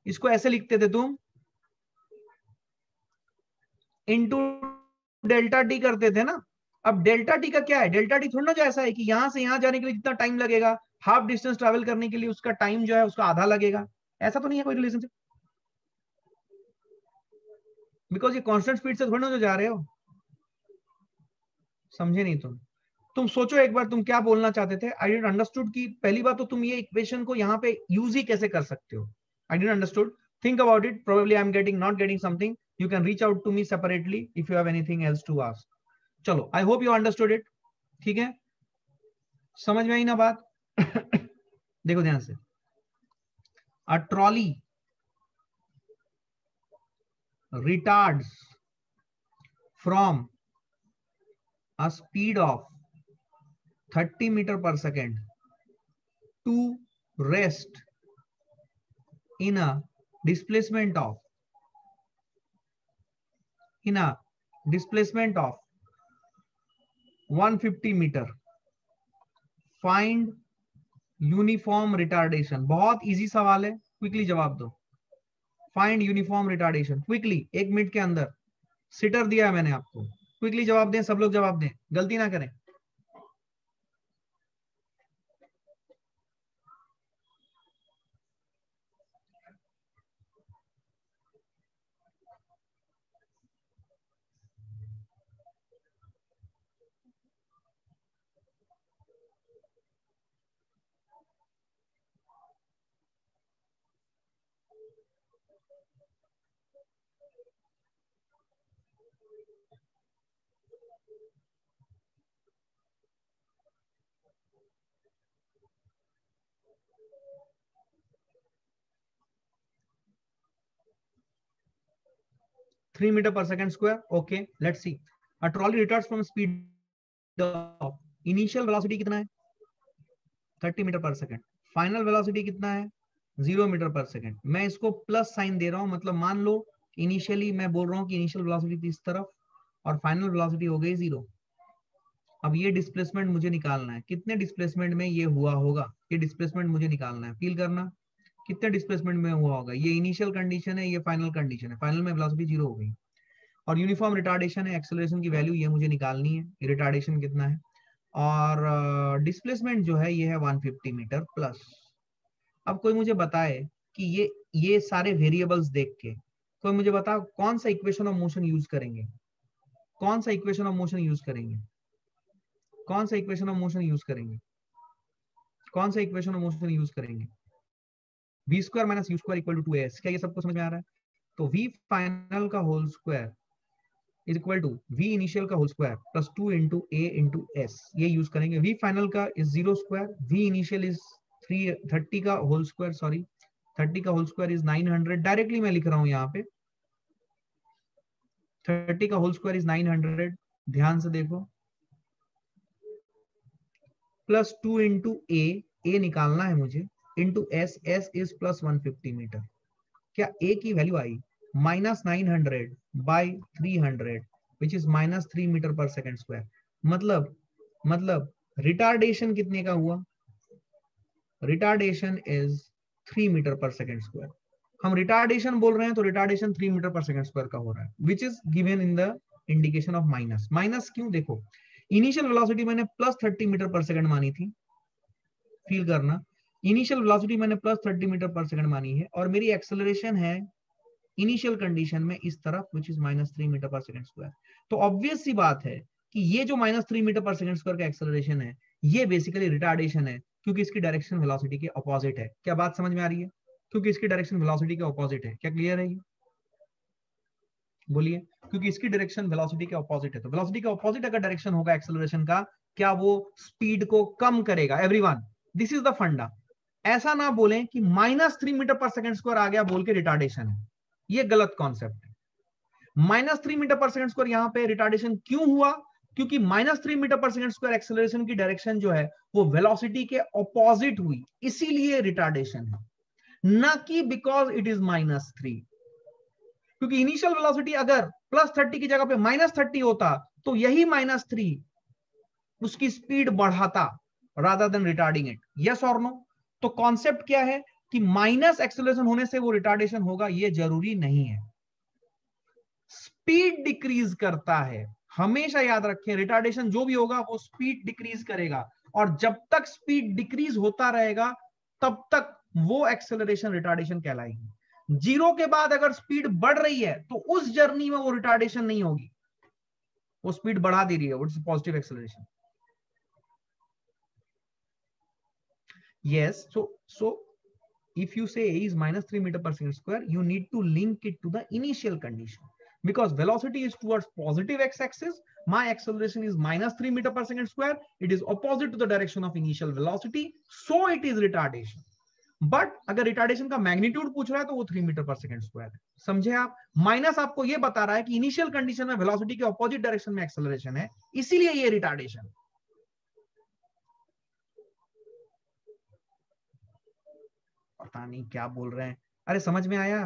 इसको ऐसे लिखते थे तुम, इनटू डेल्टा टी करते थे ना। अब डेल्टा टी का क्या है? डेल्टा टी थोड़ा ना जो ऐसा है कि यहां से यहां जाने के लिए जितना टाइम लगेगा, हाफ डिस्टेंस ट्रेवल करने के लिए उसका टाइम जो है उसका आधा लगेगा। ऐसा तो नहीं है कोई रिलेशनशिप, बिकॉज ये कांस्टेंट स्पीड से थोड़ा ना जो जा रहे हो। समझे नहीं तुम सोचो एक बार तुम क्या बोलना चाहते थे। आई डिडंट अंडरस्टूड कि पहली बात तो तुम ये इक्वेशन को यहाँ पे यूज ही कैसे कर सकते हो। I didn't understood, think about it, probably I am getting not getting something, you can reach out to me separately if you have anything else to ask. चलो, I hope you understood it. ठीक है, समझ में आई ना बात? देखो ध्यान से, a trolley retards from a speed of 30 meter per second to rest in a displacement of in a displacement of 150 meter. Find uniform retardation. बहुत इजी सवाल है, क्विकली जवाब दो। Find uniform retardation, quickly, 1 minute के अंदर। Seater दिया है मैंने आपको, क्विकली जवाब दें, सब लोग जवाब दें, गलती ना करें। 3 meter per second square. Okay, let's see. A trolley retards from speed of, initial velocity कितना है? 30 metre per second. Final velocity कितना है 0 मीटर पर सेकेंड। मैं इसको प्लस साइन दे रहा हूं, मतलब मान लो इनिशियली मैं बोल रहा हूं कि इनिशियल वेलोसिटी थी इस तरफ और फाइनल वेलोसिटी हो गई 0। अब ये डिस्प्लेसमेंट मुझे निकालना है, कितने डिस्प्लेसमेंट में ये हुआ होगा, ये डिस्प्लेसमेंट मुझे निकालना है। फील करना कितने डिस्प्लेसमेंट में हुआ होगा। ये इनिशियल कंडीशन है, ये फाइनल कंडीशन है। फाइनल में वेलोसिटी 0 हो गई और यूनिफॉर्म रिटार्डेशन है, एक्सेलरेशन की वैल्यू ये मुझे निकालनी है, रिटार्डेशन कितना है। और डिस्प्लेसमेंट जो है ये है 150 मीटर प्लस। अब कोई मुझे बताए कि ये सारे वेरिएबल्स देख के कोई मुझे बता कौन सा इक्वेशन ऑफ मोशन यूज करेंगे, कौन सा इक्वेशन ऑफ मोशन यूज करेंगे, कौन सा इक्वेशन ऑफ मोशन यूज करेंगे, कौन सा इक्वेशन ऑफ मोशन यूज करेंगे। v square minus u square equal to 2as। क्या ये सबको समझ में आ रहा है? तो v फाइनल का whole square is equal to v initial का whole square plus 2 into a into s। ये यूज करेंगे। v फाइनल का is 0 square, v initial is 30 का होल स्क्वायर, सॉरी 30 का होल स्क्वायर इज 900। डायरेक्टली मैं लिख रहा हूं यहाँ पे 30 का होल स्क्वायर इज 900, ध्यान से देखो, प्लस 2 इंटू ए निकालना है मुझे, into s is plus 150 metre. क्या ए की वैल्यू आई minus 900 by 300 which is minus 3 metre per second square. मतलब रिटार्डेशन कितने का हुआ, retardation is 3 metre per second square. हम रिटार्डेशन बोल रहे हैं तो retardation 3 metre per second square का हो रहा है, which is given in the indication of minus. Minus क्यों? देखो इनिशियल वेलोसिटी मैंने प्लस 30 मीटर पर सेकेंड मानी थी, फील करना, इनिशियल वेलोसिटी मैंने प्लस 30 मीटर पर सेकेंड मानी है और मेरी एक्सेलरेशन है इनिशियल कंडीशन में इस तरफ विच is minus 3 metre per second square. तो ऑब्वियस सी बात है कि ये जो minus 3 metre per second square का एक्सेलरेशन है ये बेसिकली रिटार्डेशन है, क्योंकि इसकी डायरेक्शन वेलोसिटी के ऑपोजिट है। क्या बात समझ में आ रही है? क्योंकि इसकी डायरेक्शन वेलोसिटी के ऑपोजिट है। क्या क्लियर है ये? बोलिए। क्योंकि इसकी डायरेक्शन वेलोसिटी के ऑपोजिट है, तो वेलोसिटी के ऑपोजिट अगर डायरेक्शन होगा एक्सेलरेशन का, क्या वो स्पीड को कम करेगा? एवरीवन, दिस इज द फंडा। ऐसा ना बोलें कि minus 3 metre per second square आ गया बोल के रिटार्डेशन है, ये गलत कॉन्सेप्ट है। Minus 3 metre per second square यहां पे रिटार्डेशन क्यों हुआ? क्योंकि minus 3 metre per second square acceleration की डायरेक्शन जो है वो वेलोसिटी के ऑपोजिट हुई, इसीलिए रिटार्डेशन है, ना कि बिकॉज इट इज माइनस 3। क्योंकि इनिशियल वेलोसिटी अगर प्लस 30 की जगह पे माइनस 30 होता तो यही माइनस 3 उसकी स्पीड बढ़ाता rather than retarding it. Yes और नो? तो कॉन्सेप्ट क्या है कि माइनस एक्सेलरेशन होने से वो रिटार्डेशन होगा, ये जरूरी नहीं है। स्पीड डिक्रीज करता है, हमेशा याद रखें, रिटार्डेशन जो भी होगा वो स्पीड डिक्रीज करेगा और जब तक स्पीड डिक्रीज होता रहेगा तब तक वो एक्सेलरेशन रिटार्डेशन कहलाएगी। 0 के बाद अगर स्पीड बढ़ रही है तो उस जर्नी में वो रिटार्डेशन नहीं होगी, वो स्पीड बढ़ा दे रही है, वो positive acceleration. Yes, so if you say a is minus 3 meter per second square, you need to link it to the initial condition. Because velocity is towards positive x-axis, my acceleration is minus 3 meter per second square. It is opposite to the direction of initial velocity, so it is retardation. But अगर retardation का magnitude पूछ रहा है तो वो 3 metre per second square है। समझे आप? माइनस आपको ये बता रहा है कि इनिशियल कंडीशन में वेलोसिटी के अपोजिट डायरेक्शन में एक्सेलरेशन है, इसीलिए ये रिटार्डेशन। पता नहीं क्या बोल रहे हैं। अरे समझ में आया?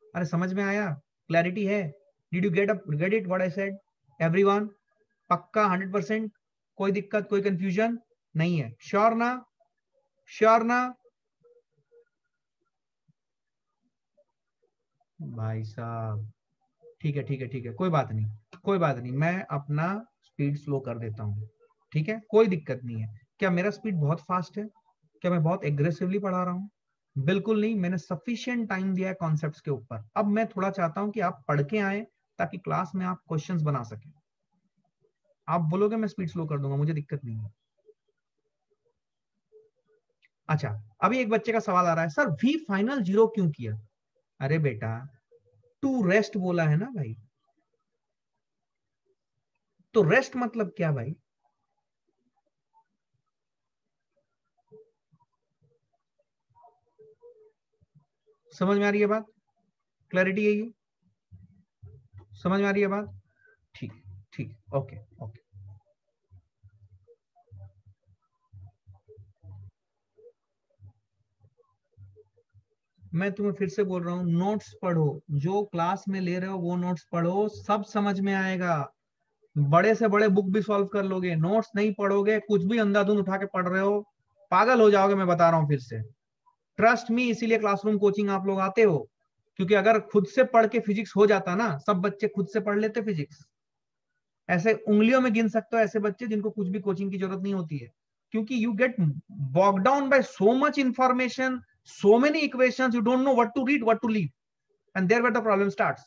अरे समझ में आया? क्लैरिटी है? Did you get it what I said? Everyone पक्का 100%? कोई दिक्कत, कोई कंफ्यूजन नहीं है? श्योर ना? श्योर ना? भाई साहब ठीक है ठीक है ठीक है, कोई बात नहीं, कोई बात नहीं, मैं अपना स्पीड स्लो कर देता हूँ, ठीक है, कोई दिक्कत नहीं है। क्या मेरा स्पीड बहुत फास्ट है? क्या मैं बहुत एग्रेसिवली पढ़ा रहा हूँ? बिल्कुल नहीं, मैंने सफिशिएंट टाइम दिया है कॉन्सेप्ट्स के ऊपर। अब मैं थोड़ा चाहता हूं कि आप पढ़ के आए ताकि क्लास में आप क्वेश्चंस बना सकें। आप बोलोगे मैं स्पीड स्लो कर दूंगा, मुझे दिक्कत नहीं है। अच्छा, अभी एक बच्चे का सवाल आ रहा है, सर वी फाइनल 0 क्यों किया? अरे बेटा टू रेस्ट बोला है ना भाई, तो रेस्ट मतलब क्या भाई? समझ में आ रही है बात? क्लैरिटी है ये? समझ में आ रही है बात? ठीक, ठीक, ओके ओके। मैं तुम्हें फिर से बोल रहा हूँ, नोट्स पढ़ो, जो क्लास में ले रहे हो वो नोट्स पढ़ो, सब समझ में आएगा। बड़े से बड़े बुक भी सॉल्व कर लोगे, नोट्स नहीं पढ़ोगे, कुछ भी अंधाधुंध उठा के पढ़ रहे हो, पागल हो जाओगे। मैं बता रहा हूँ फिर से, ट्रस्ट मी, इसीलिए क्लासरूम कोचिंग आप लोग आते हो। क्योंकि अगर खुद से पढ़ के फिजिक्स हो जाता ना, सब बच्चे खुद से पढ़ लेते फिजिक्स। ऐसे उंगलियों में गिन सकते हो ऐसे बच्चे जिनको कुछ भी कोचिंग की जरूरत नहीं होती है। क्योंकि you get bog down by so much information, so many equations, you don't know what to read, what to leave, and there where the problem starts.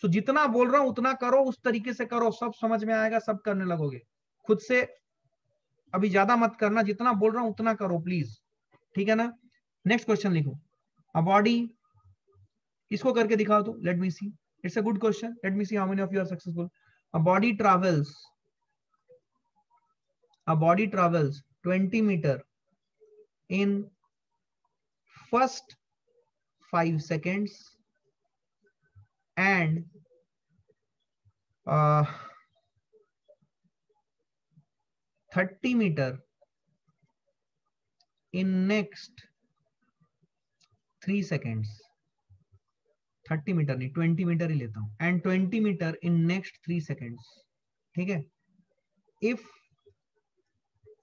तो जितना बोल रहा हूं उतना करो, उस तरीके से करो, सब समझ में आएगा, सब करने लगोगे। खुद से अभी ज्यादा मत करना, जितना बोल रहा हूं उतना करो प्लीज, ठीक है ना। नेक्स्ट क्वेश्चन लिखो, अ बॉडी, इसको करके दिखाओ तो, let me see, it's a good question, let me see how many of you are successful. A body travels, a body travels 20 meter in first 5 seconds and 30 meter in next 3 seconds। 30 metre नहीं, 20 metre ही लेता हूं, and 20 metre in next 3 seconds, ठीक है। If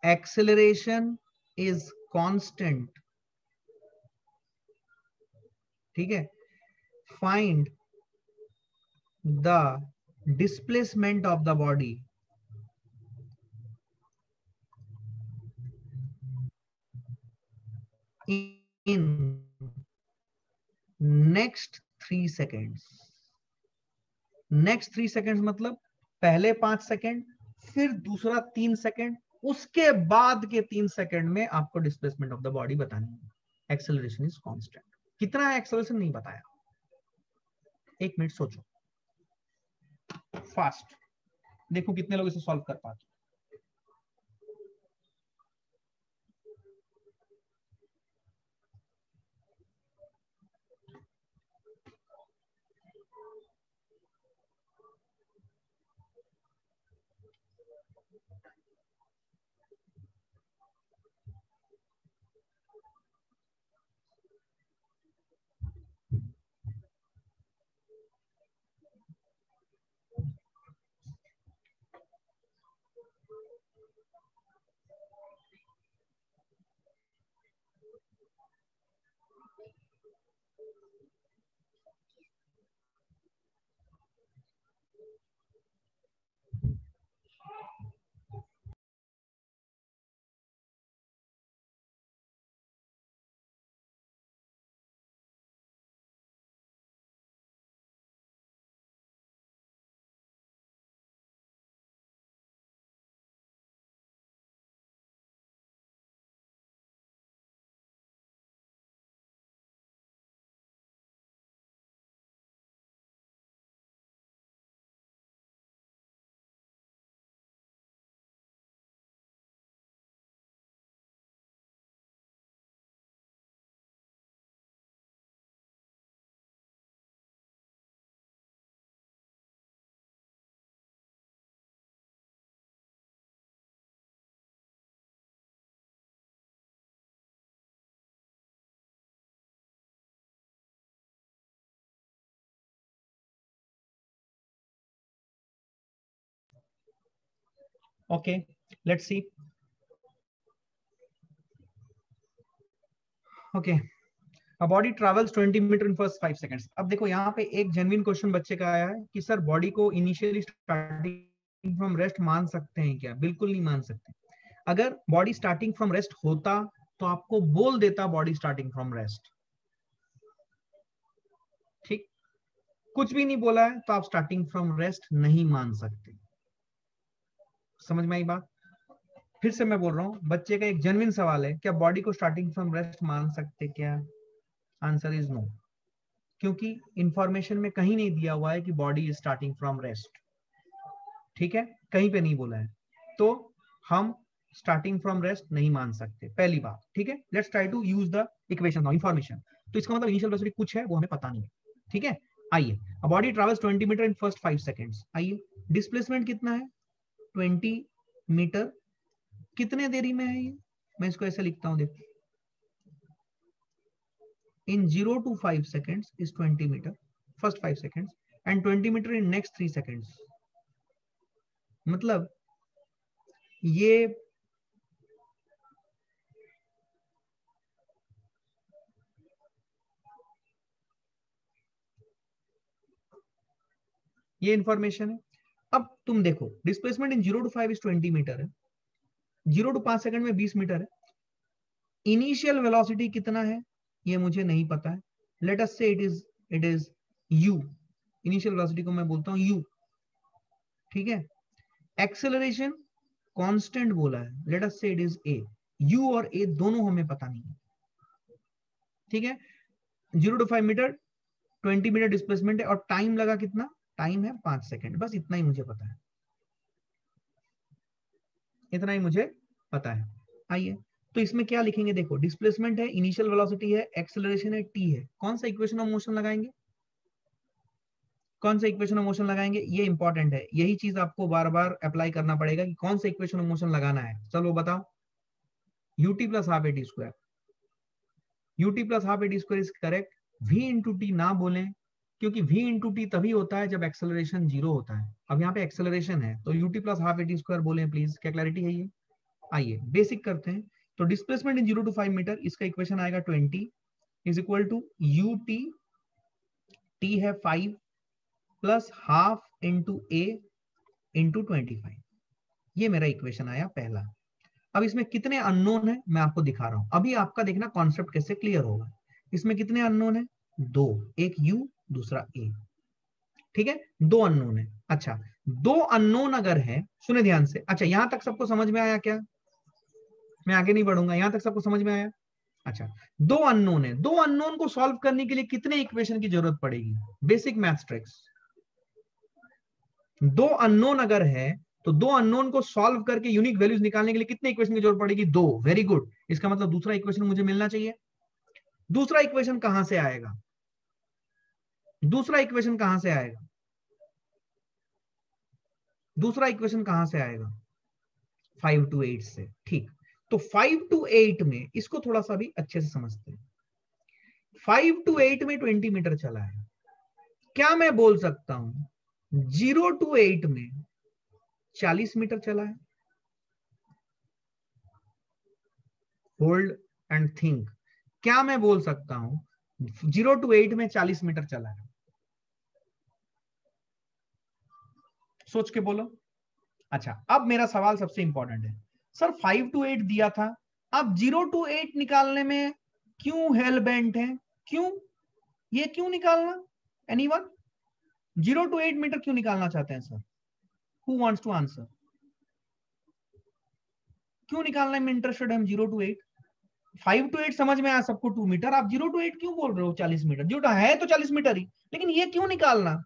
acceleration is constant, ठीक है, find the displacement of the body in next 3 seconds। Next 3 seconds मतलब पहले 5 सेकेंड, फिर दूसरा 3 सेकेंड, उसके बाद के 3 सेकेंड में आपको डिस्प्लेसमेंट ऑफ द बॉडी बतानी है। Acceleration is constant. कितना है एक्सेलरेशन नहीं बताया, 1 मिनट सोचो, फास्ट देखो कितने लोग इसे सॉल्व कर पाते। Okay, let's see. Okay, a body travels 20 metre in first 5 seconds. अब देखो यहाँ पे एक जेन्युइन क्वेश्चन बच्चे का आया है कि सर बॉडी को इनिशियली स्टार्टिंग फ्रॉम रेस्ट मान सकते हैं क्या? बिल्कुल नहीं मान सकते। अगर बॉडी स्टार्टिंग फ्रॉम रेस्ट होता तो आपको बोल देता बॉडी स्टार्टिंग फ्रॉम रेस्ट, ठीक। कुछ भी नहीं बोला है तो आप स्टार्टिंग फ्रॉम रेस्ट नहीं मान सकते। समझ में आई बात? फिर से मैं बोल रहा हूँ, बच्चे का एक जेन्युइन सवाल है, क्या बॉडी को स्टार्टिंग फ्रॉम रेस्ट मान सकते क्या? आंसर इज नो, क्योंकि इंफॉर्मेशन में कहीं नहीं दिया हुआ है कि body is starting from rest, ठीक है, कहीं पे नहीं बोला है। तो हम स्टार्टिंग फ्रॉम रेस्ट नहीं मान सकते, पहली बात, ठीक है। Let's try to use the equation now, information. तो इसका मतलब इनिशियल वेलोसिटी कुछ है, वो हमें पता नहीं है, ठीक है। आइए, a body travels 20 metre in first 5 seconds. आइए, डिस्प्लेसमेंट कितना है? 20 मीटर। कितने देरी में है ये? मैं इसको ऐसे लिखता हूं, देखो, in 0 to 5 seconds is 20 meter, first 5 seconds, and 20 meter in next 3 seconds. मतलब ये इंफॉर्मेशन है। अब तुम देखो displacement in 0 to 5 is 20 metre है, 0 to 5 सेकंड में 20 मीटर है। इनिशियल वेलोसिटी कितना है ये मुझे नहीं पता है। लेट अस से it is u, initial velocity को मैं बोलता हूं u, ठीक है। एक्सेलरेशन कांस्टेंट बोला है, लेट अस से इट इज a, u और a दोनों हमें पता नहीं है, ठीक है। 0 to 5 मीटर 20 मीटर डिस्प्लेसमेंट है और टाइम लगा कितना, टाइम है 5 सेकंड, बस इतना ही मुझे पता है, इतना ही मुझे पता है। आइए तो इसमें क्या लिखेंगे, देखो डिस्प्लेसमेंट है, इनिशियल वेलोसिटी है, एक्सेलरेशन है, टी है, कौन सा इक्वेशन ऑफ मोशन लगाएंगे, कौन सा इक्वेशन ऑफ मोशन लगाएंगे, ये इंपॉर्टेंट है, यही चीज आपको बार बार अप्लाई करना पड़ेगा कि कौन सा इक्वेशन ऑफ मोशन लगाना है। चलो बताओ, ut plus half a t square, ut plus half a t square is correct. v into T ना बोलें, क्योंकि v इंटू टी तभी होता है जब एक्सेलरेशन 0 होता है। अब यहाँ पे एक्सेलरेशन है तो ut plus half a t square बोलें प्लीज, क्या क्लैरिटी है ये। आइए बेसिक करते हैं। तो डिस्प्लेसमेंट इन 0 to 5 मीटर, इसका इक्वेशन आएगा 20 is equal to u t, t है 5 plus half into a into 25, ये मेरा इक्वेशन आया पहला। अब इसमें कितने अननोन है मैं आपको दिखा रहा हूं, अभी आपका देखना कॉन्सेप्ट कैसे क्लियर होगा। इसमें कितने अननोन है, 2, एक यू दूसरा ए, ठीक है, 2 अननोन है। अच्छा 2 अननोन अगर है, सुने ध्यान से, अच्छा यहां तक सबको समझ में आया क्या, मैं आगे नहीं बढ़ूंगा, यहां तक सबको समझ में आया। अच्छा 2 अननोन है, 2 अननोन को सॉल्व करने के लिए कितने इक्वेशन की जरूरत पड़ेगी, बेसिक मैथ्स ट्रिक्स। 2 अननोन अगर है तो 2 अननोन को सॉल्व करके यूनिक वैल्यूज निकालने के लिए कितने इक्वेशन की जरूरत पड़ेगी, 2, वेरी गुड। इसका मतलब दूसरा इक्वेशन मुझे मिलना चाहिए। दूसरा इक्वेशन कहां से आएगा, दूसरा इक्वेशन कहां से आएगा, दूसरा इक्वेशन कहां से आएगा, 5 to 8 से, ठीक। तो 5 to 8 में इसको थोड़ा सा भी अच्छे से समझते हैं। 5 to 8 में 20 मीटर चला है, क्या मैं बोल सकता हूं 0 to 8 में 40 मीटर चला है, होल्ड एंड थिंक, क्या मैं बोल सकता हूं 0 to 8 में 40 मीटर चला है, सोच के बोलो। अच्छा अब मेरा सवाल सबसे इंपॉर्टेंट है, सर 5 to 8 दिया था, अब 0 to 8 निकालने में क्यों हेल बेंट है, क्यों, ये क्यों निकालना, एनीवन, 0 to 8 मीटर क्यों निकालना चाहते हैं sir, who wants to answer, क्यों निकालने में इंटरेस्टेड है हम 0 to 8। 5 to 8 समझ में आया सबको 2 मीटर, आप 0 to 8 क्यों बोल रहे हो 40 मीटर, जो है तो 40 मीटर ही, लेकिन ये क्यों निकालना।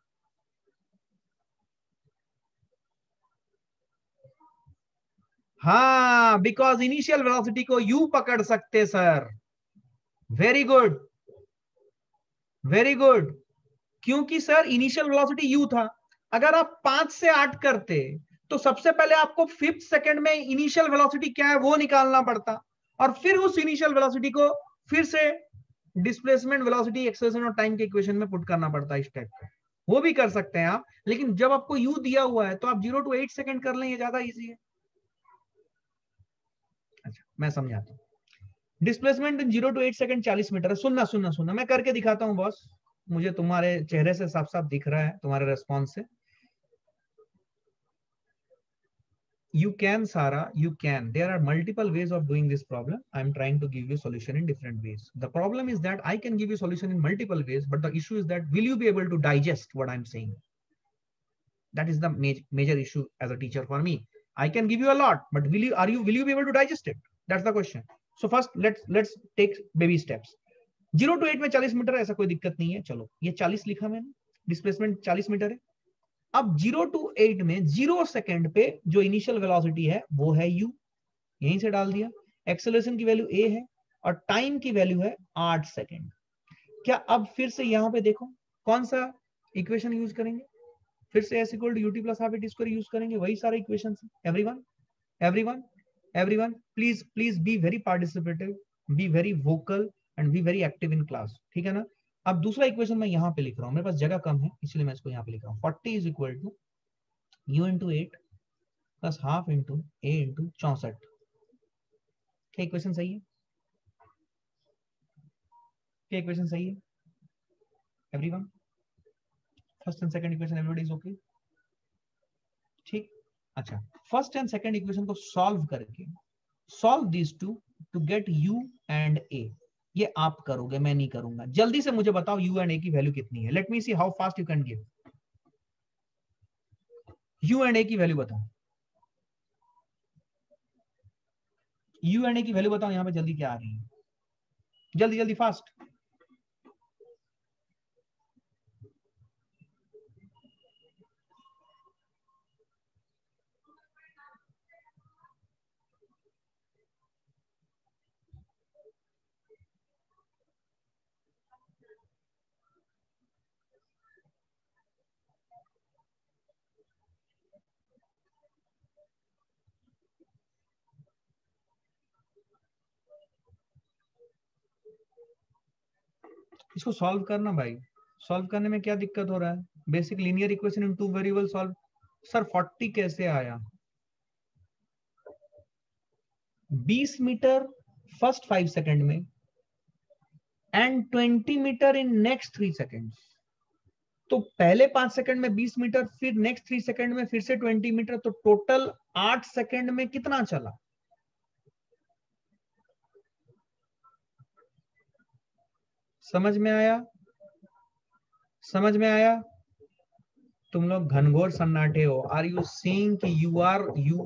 हाँ बिकॉज इनिशियल वेलोसिटी को यू पकड़ सकते sir, very good very good, क्योंकि सर इनिशियल वेलोसिटी यू था, अगर आप 5 से 8 करते तो सबसे पहले आपको 5th सेकंड में इनिशियल वेलोसिटी क्या है वो निकालना पड़ता, और फिर उस इनिशियल वेलोसिटी को फिर से डिस्प्लेसमेंट, वेलोसिटी, एक्सेलरेशन और टाइम के इक्वेशन में पुट करना पड़ता है इस टाइप का। वो भी कर सकते हैं आप, लेकिन जब आपको यू दिया हुआ है तो आप 0 to 8 सेकंड कर लें, ये ज्यादा इजी है। अच्छा मैं समझाता हूँ, डिस्प्लेसमेंट 0 to 8 सेकंड 40 मीटर है। सुनना सुनना सुनना, मैं करके दिखाता हूँ बॉस, मुझे तुम्हारे चेहरे से साफ साफ दिख रहा है, तुम्हारे रेस्पॉन्स से। You can, Sara, you can. There are multiple ways of doing this problem. I'm trying to give you solution in different ways. The problem is that I can give you solution in multiple ways, but the issue is that will you be able to digest what I'm saying? That is the major issue as a teacher for me. I can give you a lot, but will you be able to digest it? That's the question. So first let's take baby steps. 0 to 8 में 40 metre, ऐसा कोई दिक्कत नहीं है, चलो ये 40 लिखा मैंने, डिस्प्लेसमेंट 40 मीटर है। अब 0 to 8 में 0 सेकंड पे जो इनिशियल वेलोसिटी है वो है u, यहीं से डाल दिया, एक्सेलरेशन की वैल्यू a है और टाइम की वैल्यू है 8 सेकंड। क्या अब फिर से यहां पे देखो कौन सा इक्वेशन यूज करेंगे, फिर से s equal to ut plus half a t square use करेंगे, वही सारे equation. Everyone everyone everyone please please be very participative, be very vocal, and be very active in class, ठीक है ना। अब दूसरा इक्वेशन मैं यहाँ पे लिख रहा हूँ, मेरे पास जगह कम है इसलिए मैं इसको यहाँ पे लिख रहा हूँ। 40 is equal to u into 8 plus half into a into 64। क्या इक्वेशन सही है? क्या इक्वेशन सही है everyone? First and second equation everybody is okay, ठीक। अच्छा, फर्स्ट एंड सेकंड इक्वेशन को सॉल्व करके solve this to get u and a। ये आप करोगे, मैं नहीं करूंगा। जल्दी से मुझे बताओ u एंड a की वैल्यू कितनी है। Late me see how fast you can give. u and a की वैल्यू बताओ, u एंड a की वैल्यू बताओ यहां पे जल्दी क्या आ रही है, जल्दी जल्दी फास्ट। इसको सॉल्व करना भाई, सॉल्व करने में क्या दिक्कत हो रहा है? Basic linear equation in two variable solve. Sir 40 कैसे आया? 20 मीटर फर्स्ट 5 सेकंड में and 20 metre in next 3 seconds. तो पहले 5 सेकंड में 20 मीटर, फिर नेक्स्ट 3 सेकंड में फिर से 20 मीटर, तो टोटल 8 सेकंड में कितना चला? समझ में आया? समझ में आया? तुम लोग घनघोर सन्नाटे हो। आर यू सीइंग कि you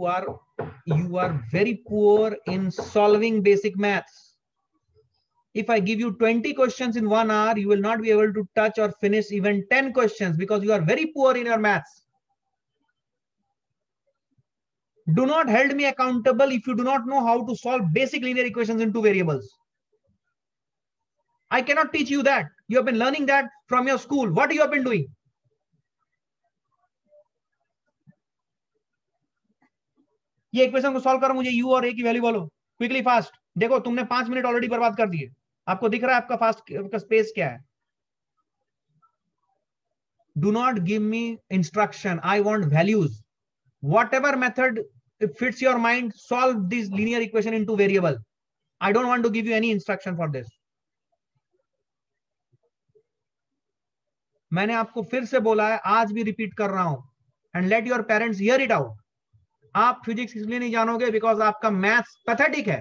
are very poor in solving basic maths. If I give you 20 questions in 1 hour, you will not be able to touch or finish even 10 questions because you are very poor in your maths. Do not hold me accountable if you do not know how to solve basic linear equations in two variables. I cannot teach you that. You have been learning that from your school. What you have been doing? ये equation को solve करो, मुझे u और a की value बोलो quickly fast. देखो तुमने 5 minute already बर्बाद कर दिए। आपको दिख रहा है आपका फास्ट का स्पेस क्या है? Do not give me instruction. I want values. Whatever method fits your mind, solve this linear equation into variable. I don't want to give you any instruction for this. मैंने आपको फिर से बोला है, आज भी रिपीट कर रहा हूं, and let your parents here it out. आप फिजिक्स इसलिए नहीं जानोगे बिकॉज आपका मैथ्स पैथेटिक है।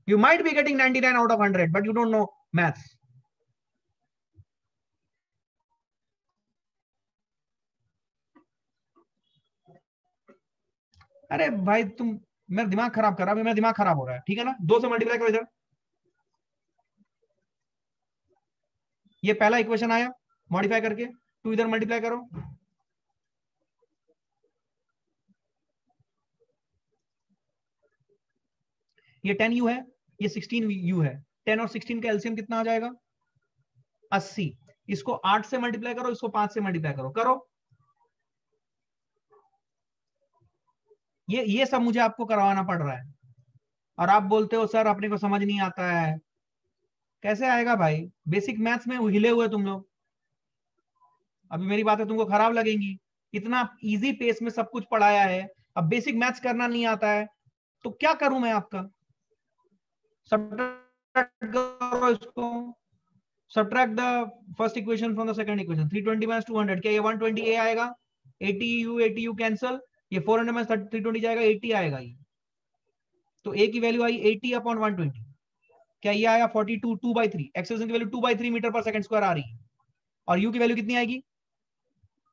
You might be getting 99 out of 100 but you don't no maths. अरे भाई तुम मेरा दिमाग खराब कर रहा है, मेरा दिमाग खराब हो रहा है, ठीक है ना। 2 से मल्टीप्लाई करो इधर। ये पहला इक्वेशन आया मॉडिफाई करके, 2 इधर मल्टीप्लाई करो। ये 10u है, ये 16u है। 10 और 16 का एलसीएम कितना आ जाएगा? 80। इसको 8 से मल्टीप्लाई करो, इसको 5 से मल्टीप्लाई करो, करो। ये सब मुझे आपको करवाना पड़ रहा है और आप बोलते हो सर अपने को समझ नहीं आता है। कैसे आएगा भाई? बेसिक मैथ्स में हिले हुए तुम लोग। अभी मेरी बातें तुमको खराब लगेंगी, इतना इजी पेस में सब कुछ पढ़ाया है, अब बेसिक मैथ्स करना नहीं आता है तो क्या करूं मैं आपका? सब्ट्रैक्ट करो इसको, subtract the first equation from the second equation. 320 minus 200, क्या ये 120a आएगा? 80u कैंसल, ये 400 माइनस 320 जाएगा, 80 आएगा ये। तो a की वैल्यू आई 80 अपॉन 120, क्या ये आया 42 2/3। एक्सेलरेशन की value 2/3 metre per second square आ रही है। और u की वैल्यू कितनी आएगी?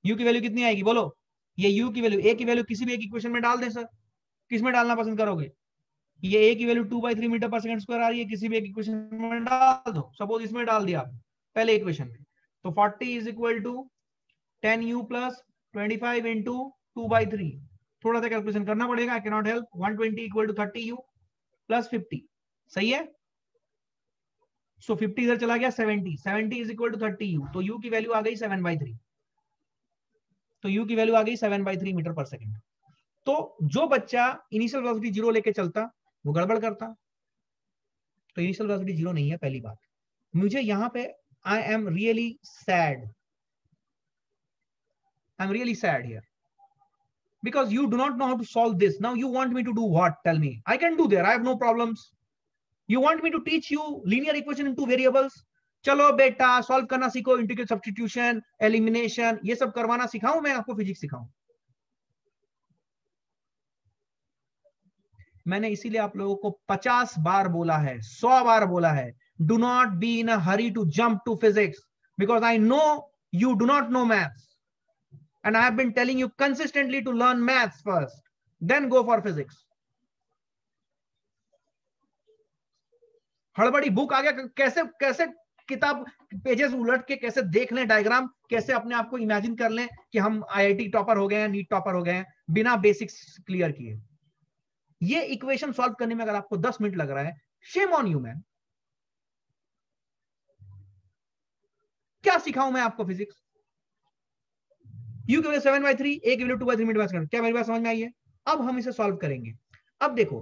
u की वैल्यू कितनी आएगी बोलो? ये u की वैल्यू, a की वैल्यू किसी भी एक इक्वेशन में डाल दें सर, किस में डालना पसंद करोगे? ये a की value 2/3 metre per second square आ रही है, किसी भी एक इक्वेशन में डाल दो। सपोज इसमें डाल दिया पहले इक्वेशन में, तो 40 is equal to 10u plus 25 into 2/3। थोड़ा सा कैलकुलेशन करना पड़ेगा, I cannot help. 120 equal to 30u plus 50, सही है। सो 50 इधर चला गया, 70 इज इक्वल टू 30u, तो u की वैल्यू आ गई 7/3। तो u की वैल्यू आ गई 7/3 मीटर पर सेकंड। तो जो बच्चा इनिशियल वेलोसिटी 0 लेके चलता वो गड़बड़ करता। तो इनिशियल वेलोसिटी 0 नहीं है, पहली बात। मुझे यहाँ पे I am really sad, I'm really sad here because you do not know how to solve this. Now you want me to do what? Tell me. I can do there. I have no problems. You want me to teach you linear equation in two variables? चलो बेटा solve करना सीखो, integral substitution, elimination, ये सब करवाना सिखाऊं मैं आपको, physics सिखाऊं? मैंने इसीलिए आप लोगों को 50 बार बोला है, 100 बार बोला है, do not be in a hurry to jump to physics because I know you do not know maths. And I have been telling you consistently to learn maths first, then go for physics. हड़बड़ी book आ गया, कैसे कैसे किताब pages उलट के कैसे देख लें डायग्राम, कैसे अपने आप को इमेजिन कर लें कि हम आईआईटी टॉपर हो गए हैं, नीट टॉपर हो गए हैं, बिना बेसिक्स क्लियर किए. ये इक्वेशन सॉल्व करने में अगर आपको 10 मिनट लग रहा है, शेम ऑन यू मैन. क्या सिखाऊं मैं आपको फिजिक्स? U की वजह 7/3, A की वजह 2/3 मिनट कर. क्या मेरी बात समझ में आई है? अब हम इसे सॉल्व करेंगे. अब देखो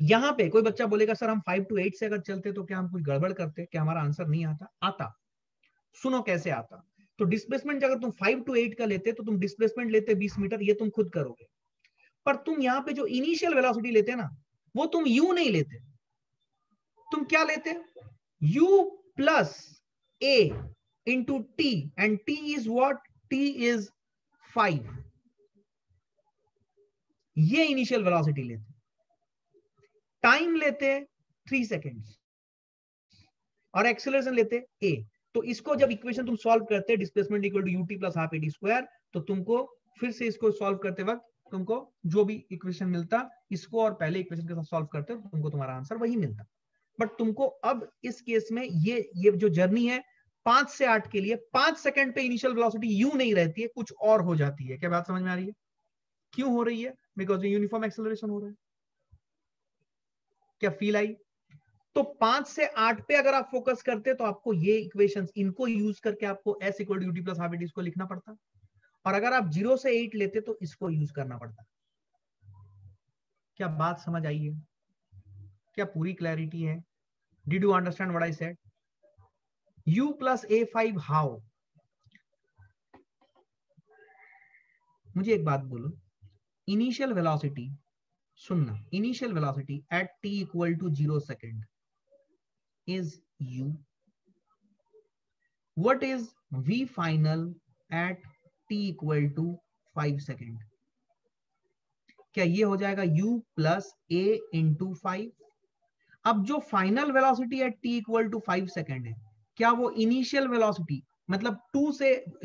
यहां पे कोई बच्चा बोलेगा सर हम 5 to 8 से अगर चलते तो क्या हम कुछ गड़बड़ करते, क्या हमारा आंसर नहीं आता? आता. सुनो कैसे आता. तो डिस्प्लेसमेंट अगर तुम 5 to 8 का लेते तो तुम डिस्प्लेसमेंट लेते 20 मीटर, ये तुम खुद करोगे. पर तुम यहां पे जो इनिशियल वेलोसिटी लेते ना, वो तुम U नहीं लेते. तुम क्या लेते? U plus A into T, and T is what? T is 5. ये इनिशियल वेलोसिटी लेते. टाइम लेते 3 सेकेंड्स और एक्सेलरेशन लेते a. तो इसको जब इक्वेशन तुम सॉल्व करते displacement equal to ut plus half at square, तो तुमको फिर से इसको सॉल्व करते वक्त तुमको जो भी इक्वेशन मिलता, इसको और पहले इक्वेशन के साथ सॉल्व करते हो, तुमको तुम्हारा आंसर वही मिलता. बट तुमको अब इस केस में ये जो जर्नी है 5 से 8 के लिए 5 सेकंड पे इनिशियल वेलोसिटी यू नहीं रहती है, कुछ और हो जाती है. क्या बात समझ में आ रही है? क्यों हो रही है? बिकॉज यूनिफॉर्म एक्सेलरेशन हो रहा है. क्या फील आई? तो 5 से 8 पे अगर आप फोकस करते तो आपको ये इक्वेशंस, इनको यूज करके आपको s equal to ut plus half at इसको लिखना पड़ता. और अगर आप 0 से 8 लेते तो इसको यूज करना पड़ता. क्या बात समझ आई है? क्या पूरी क्लैरिटी है? Did you understand what I said? u plus a5 how? मुझे एक बात बोलो, इनिशियल वेलोसिटी, सुनना, initial velocity at t equal to 0 second is u. What is v final at t equal to 5 second? क्या ये हो जाएगा u प्लस a इंटू 5? अब जो final velocity at t equal to 5 second है, क्या वो इनिशियल वेलोसिटी, मतलब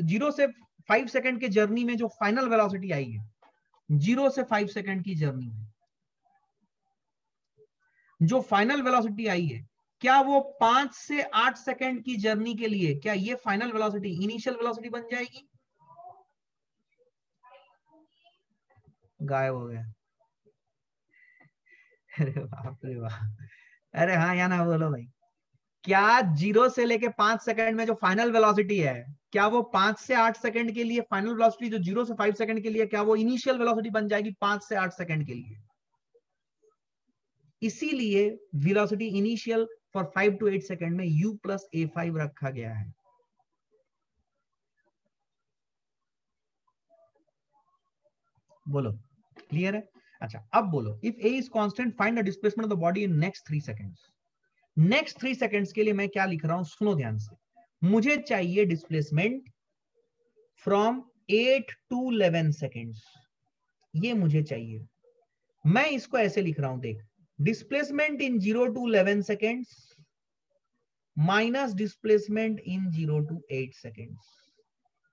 0 से 5 सेकेंड के जर्नी में जो फाइनल वेलोसिटी आई है, 0 से 5 सेकेंड की जर्नी में जो फाइनल वेलोसिटी आई है, क्या वो 5 से 8 सेकेंड की जर्नी के लिए, क्या ये फाइनल वेलोसिटी इनिशियल वेलोसिटी बन जाएगी? गायब हो गया. अरे बाप रे बाप. अरे हाँ या ना बोलो भाई. क्या 0 से लेके 5 सेकंड में जो फाइनल वेलोसिटी है, क्या वो 5 से 8 सेकंड के लिए फाइनल वेलोसिटी जो 0 से 5 सेकंड के लिए, क्या वो इनिशियल वेलोसिटी बन जाएगी 5 से 8 सेकंड के लिए? इसीलिए velocity initial for 5 to 8 second में u प्लस a5 रखा गया है. बोलो क्लियर है? अच्छा अब बोलो, if a is constant find the displacement of the body in next 3 seconds. Next 3 seconds के लिए मैं क्या लिख रहा हूं, सुनो ध्यान से. मुझे चाहिए डिस्प्लेसमेंट फ्रॉम 8 to 11 सेकंड्स. ये मुझे चाहिए. मैं इसको ऐसे लिख रहा हूं, देख, displacement in 0 to 11 seconds minus displacement in 0 to 8 seconds.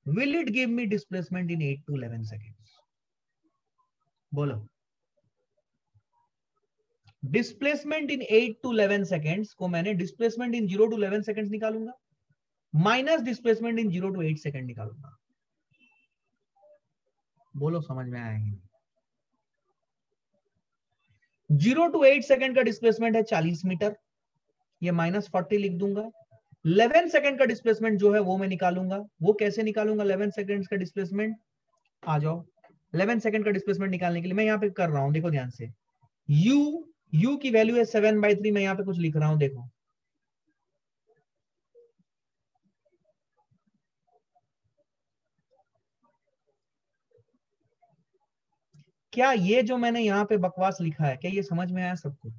Will it give me displacement in 8 to 11 seconds? बोलो. डिस्प्लेसमेंट इन 8 to 11 सेकंड्स को मैंने डिस्प्लेसमेंट इन 0 to 11 सेकंड्स निकालूंगा, minus displacement in 0 to 8 second निकालूंगा. बोलो समझ में आएगी? 0 to 8 सेकंड का डिस्प्लेसमेंट है 40 मीटर, ये माइनस 40 लिख दूंगा. 11 सेकंड का डिस्प्लेसमेंट जो है वो मैं निकालूंगा. वो कैसे निकालूंगा 11 सेकंड का डिस्प्लेसमेंट? आ जाओ. 11 सेकंड का डिस्प्लेसमेंट निकालने के लिए मैं यहां पे कर रहा हूं, देखो ध्यान से. u u की वैल्यू है 7/3, मैं यहाँ पे कुछ लिख रहा हूं, देखो क्या ये जो मैंने यहाँ पे बकवास लिखा है, क्या ये समझ में आया सबको?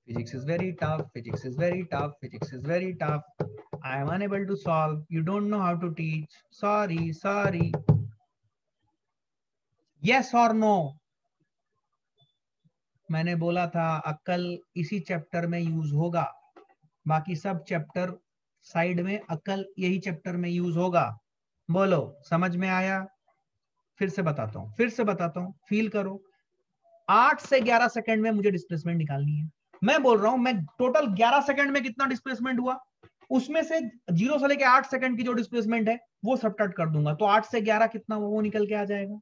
Physics is very tough. Physics is very tough. Physics is very tough. I am unable to solve. You don't know how to teach. Sorry, sorry. Yes or no? मैंने बोला था अक्ल इसी चैप्टर में यूज होगा, बाकी सब चैप्टर साइड में, अक्ल यही चैप्टर में यूज होगा। बोलो, समझ में आया? फिर से बताता हूं, फील करो। 8 से 11 सेकंड में मुझे डिस्प्लेसमेंट निकालनी है। मैं बोल रहा हूं, मैं टोटल 11 सेकंड में कितना डिस्प्लेसमेंट हुआ, उसमें से 0 से लेके 8 सेकंड की जो डिस्प्लेसमेंट है वो सबट्रैक्ट कर दूंगा, तो 8 से 11 कितना वो निकल के आ जाएगा।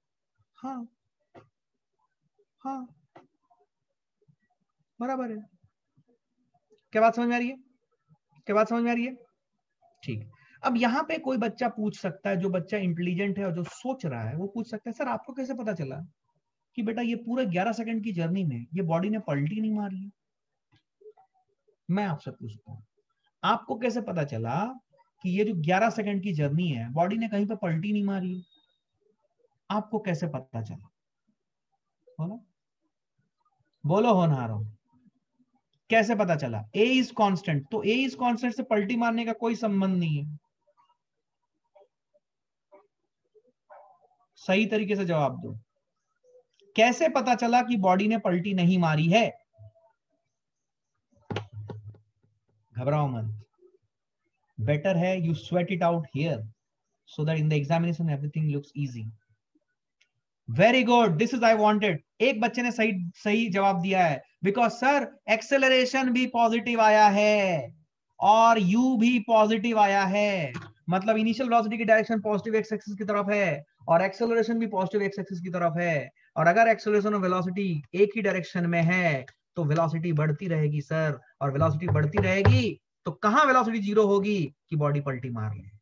हाँ हाँ, बराबर है। क्या बात समझ में आ रही है? क्या बात समझ में आ रही है? ठीक। अब यहाँ पे कोई बच्चा पूछ सकता है, जो बच्चा इंटेलिजेंट है और जो सोच रहा है वो पूछ सकता है, सर आपको कैसे पता चला कि बेटा ये पूरे 11 सेकंड की जर्नी में ये बॉडी ने पलटी नहीं मारी है? मैं आपसे पूछता हूँ, आपको कैसे पता चला कि ये जो 11 सेकंड की जर्नी है बॉडी ने कहीं पे पलटी नहीं मारी है? आपको कैसे पता चला? बोलो बोलो होनहारो, कैसे पता चला? ए इज कांस्टेंट, तो ए इज कांस्टेंट से पलटी मारने का कोई संबंध नहीं है। सही तरीके से जवाब दो, कैसे पता चला कि बॉडी ने पलटी नहीं मारी है? घबराओ मत, बेटर है you sweat it out here so that in the examination everything looks easy. Very good, this is I wanted. एक बच्चे ने सही सही जवाब दिया है, बिकॉज सर एक्सेलरेशन भी पॉजिटिव आया है और u भी पॉजिटिव आया है, मतलब इनिशियल वेलोसिटी की डायरेक्शन पॉजिटिव एक्स एक्सिस की तरफ है और एक्सेलरेशन भी पॉजिटिव एक्स एक्सिस की तरफ है, और अगर एक्सेलरेशन और वेलोसिटी एक ही डायरेक्शन में है तो वेलोसिटी बढ़ती रहेगी सर, और वेलोसिटी बढ़ती रहेगी तो कहां वेलोसिटी जीरो होगी कि बॉडी पलटी मार ले।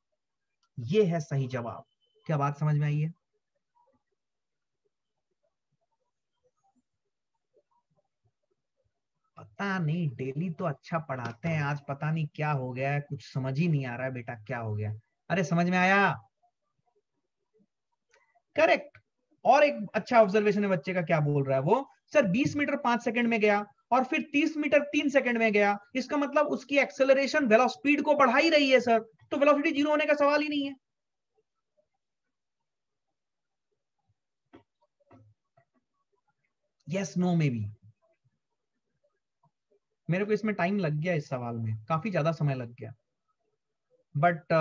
ये है सही जवाब। क्या बात समझ में आई है? पता नहीं, डेली तो अच्छा पढ़ाते हैं, आज पता नहीं क्या हो गया है, कुछ समझ ही नहीं आ रहा है बेटा क्या हो गया। अरे समझ में आया? करेक्ट। और एक अच्छा ऑब्जर्वेशन है बच्चे का, क्या बोल रहा है वो, सर 20 मीटर 5 सेकंड में गया और फिर 30 मीटर 3 सेकंड में गया, इसका मतलब उसकी एक्सेलरेशन स्पीड को बढ़ा ही रही है सर, तो वेलोसिटी जीरो होने का सवाल ही नहीं है। यस नो में भी मेरे को इसमें टाइम लग गया, इस सवाल में काफी ज्यादा समय लग गया, बट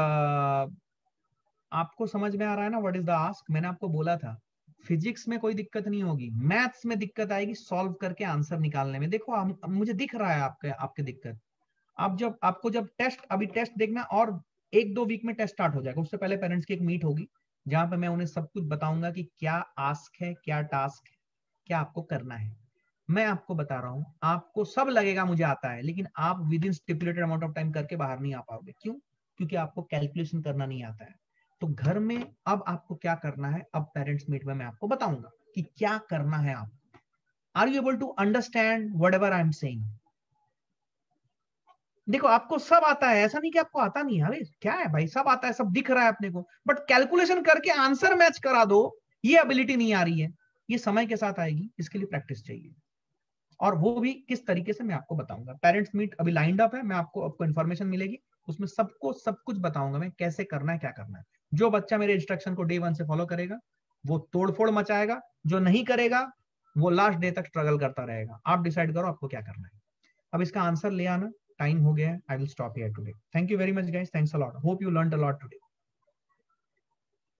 आपको समझ में आ रहा है ना व्हाट इज द आस्क? मैंने आपको बोला था फिजिक्स में कोई दिक्कत नहीं होगी, मैथ्स में दिक्कत आएगी सॉल्व करके आंसर निकालने में। देखो मुझे दिख रहा है आपके आपके दिक्कत। आप जब आपको जब टेस्ट, अभी टेस्ट देखना और 1-2 वीक में टेस्ट स्टार्ट हो जाएगा, उससे पहले पेरेंट्स की एक मीट होगी जहां पे मैं उन्हें सब कुछ बताऊंगा कि क्या आस्क है, क्या टास्क है, क्या आपको करना है। मैं आपको बता रहा हूं, आपको सब लगेगा मुझे आता है, लेकिन आप with in stipulated amount of time करके बाहर नहीं आ पाओगे। क्यों? क्योंकि आपको कैलकुलेशन करना नहीं आता है। तो घर में अब आपको क्या करना है, अब पेरेंट्स मीट में मैं आपको बताऊंगा कि क्या करना है। आप are you able to understand whatever I am saying? देखो आपको सब आता है, ऐसा नहीं कि आपको आता नहीं है, अरे क्या है भाई, सब आता है, सब दिख रहा है अपने को, बट कैलकुलेशन करके आंसर मैच करा दो, ये एबिलिटी नहीं आ रही है। ये समय के साथ आएगी, इसके लिए प्रैक्टिस चाहिए, और वो भी किस तरीके से मैं आपको बताऊंगा। पेरेंट्स मीट अभी लाइंड अप है, मैं आपको इन्फॉर्मेशन मिलेगी, उसमें सबको सब कुछ बताऊंगा मैं, कैसे करना है, क्या करना है। जो बच्चा मेरे इंस्ट्रक्शन को डे 1 से फॉलो करेगा वो तोड़फोड़ मचाएगा, जो नहीं करेगा वो लास्ट डे तक स्ट्रगल करता रहेगा। आप डिसाइड करो आपको क्या करना है। अब इसका आंसर ले आना, टाइम हो गया है। I will stop here today. Thank you very much guys, thanks a lot, hope you learned a lot today.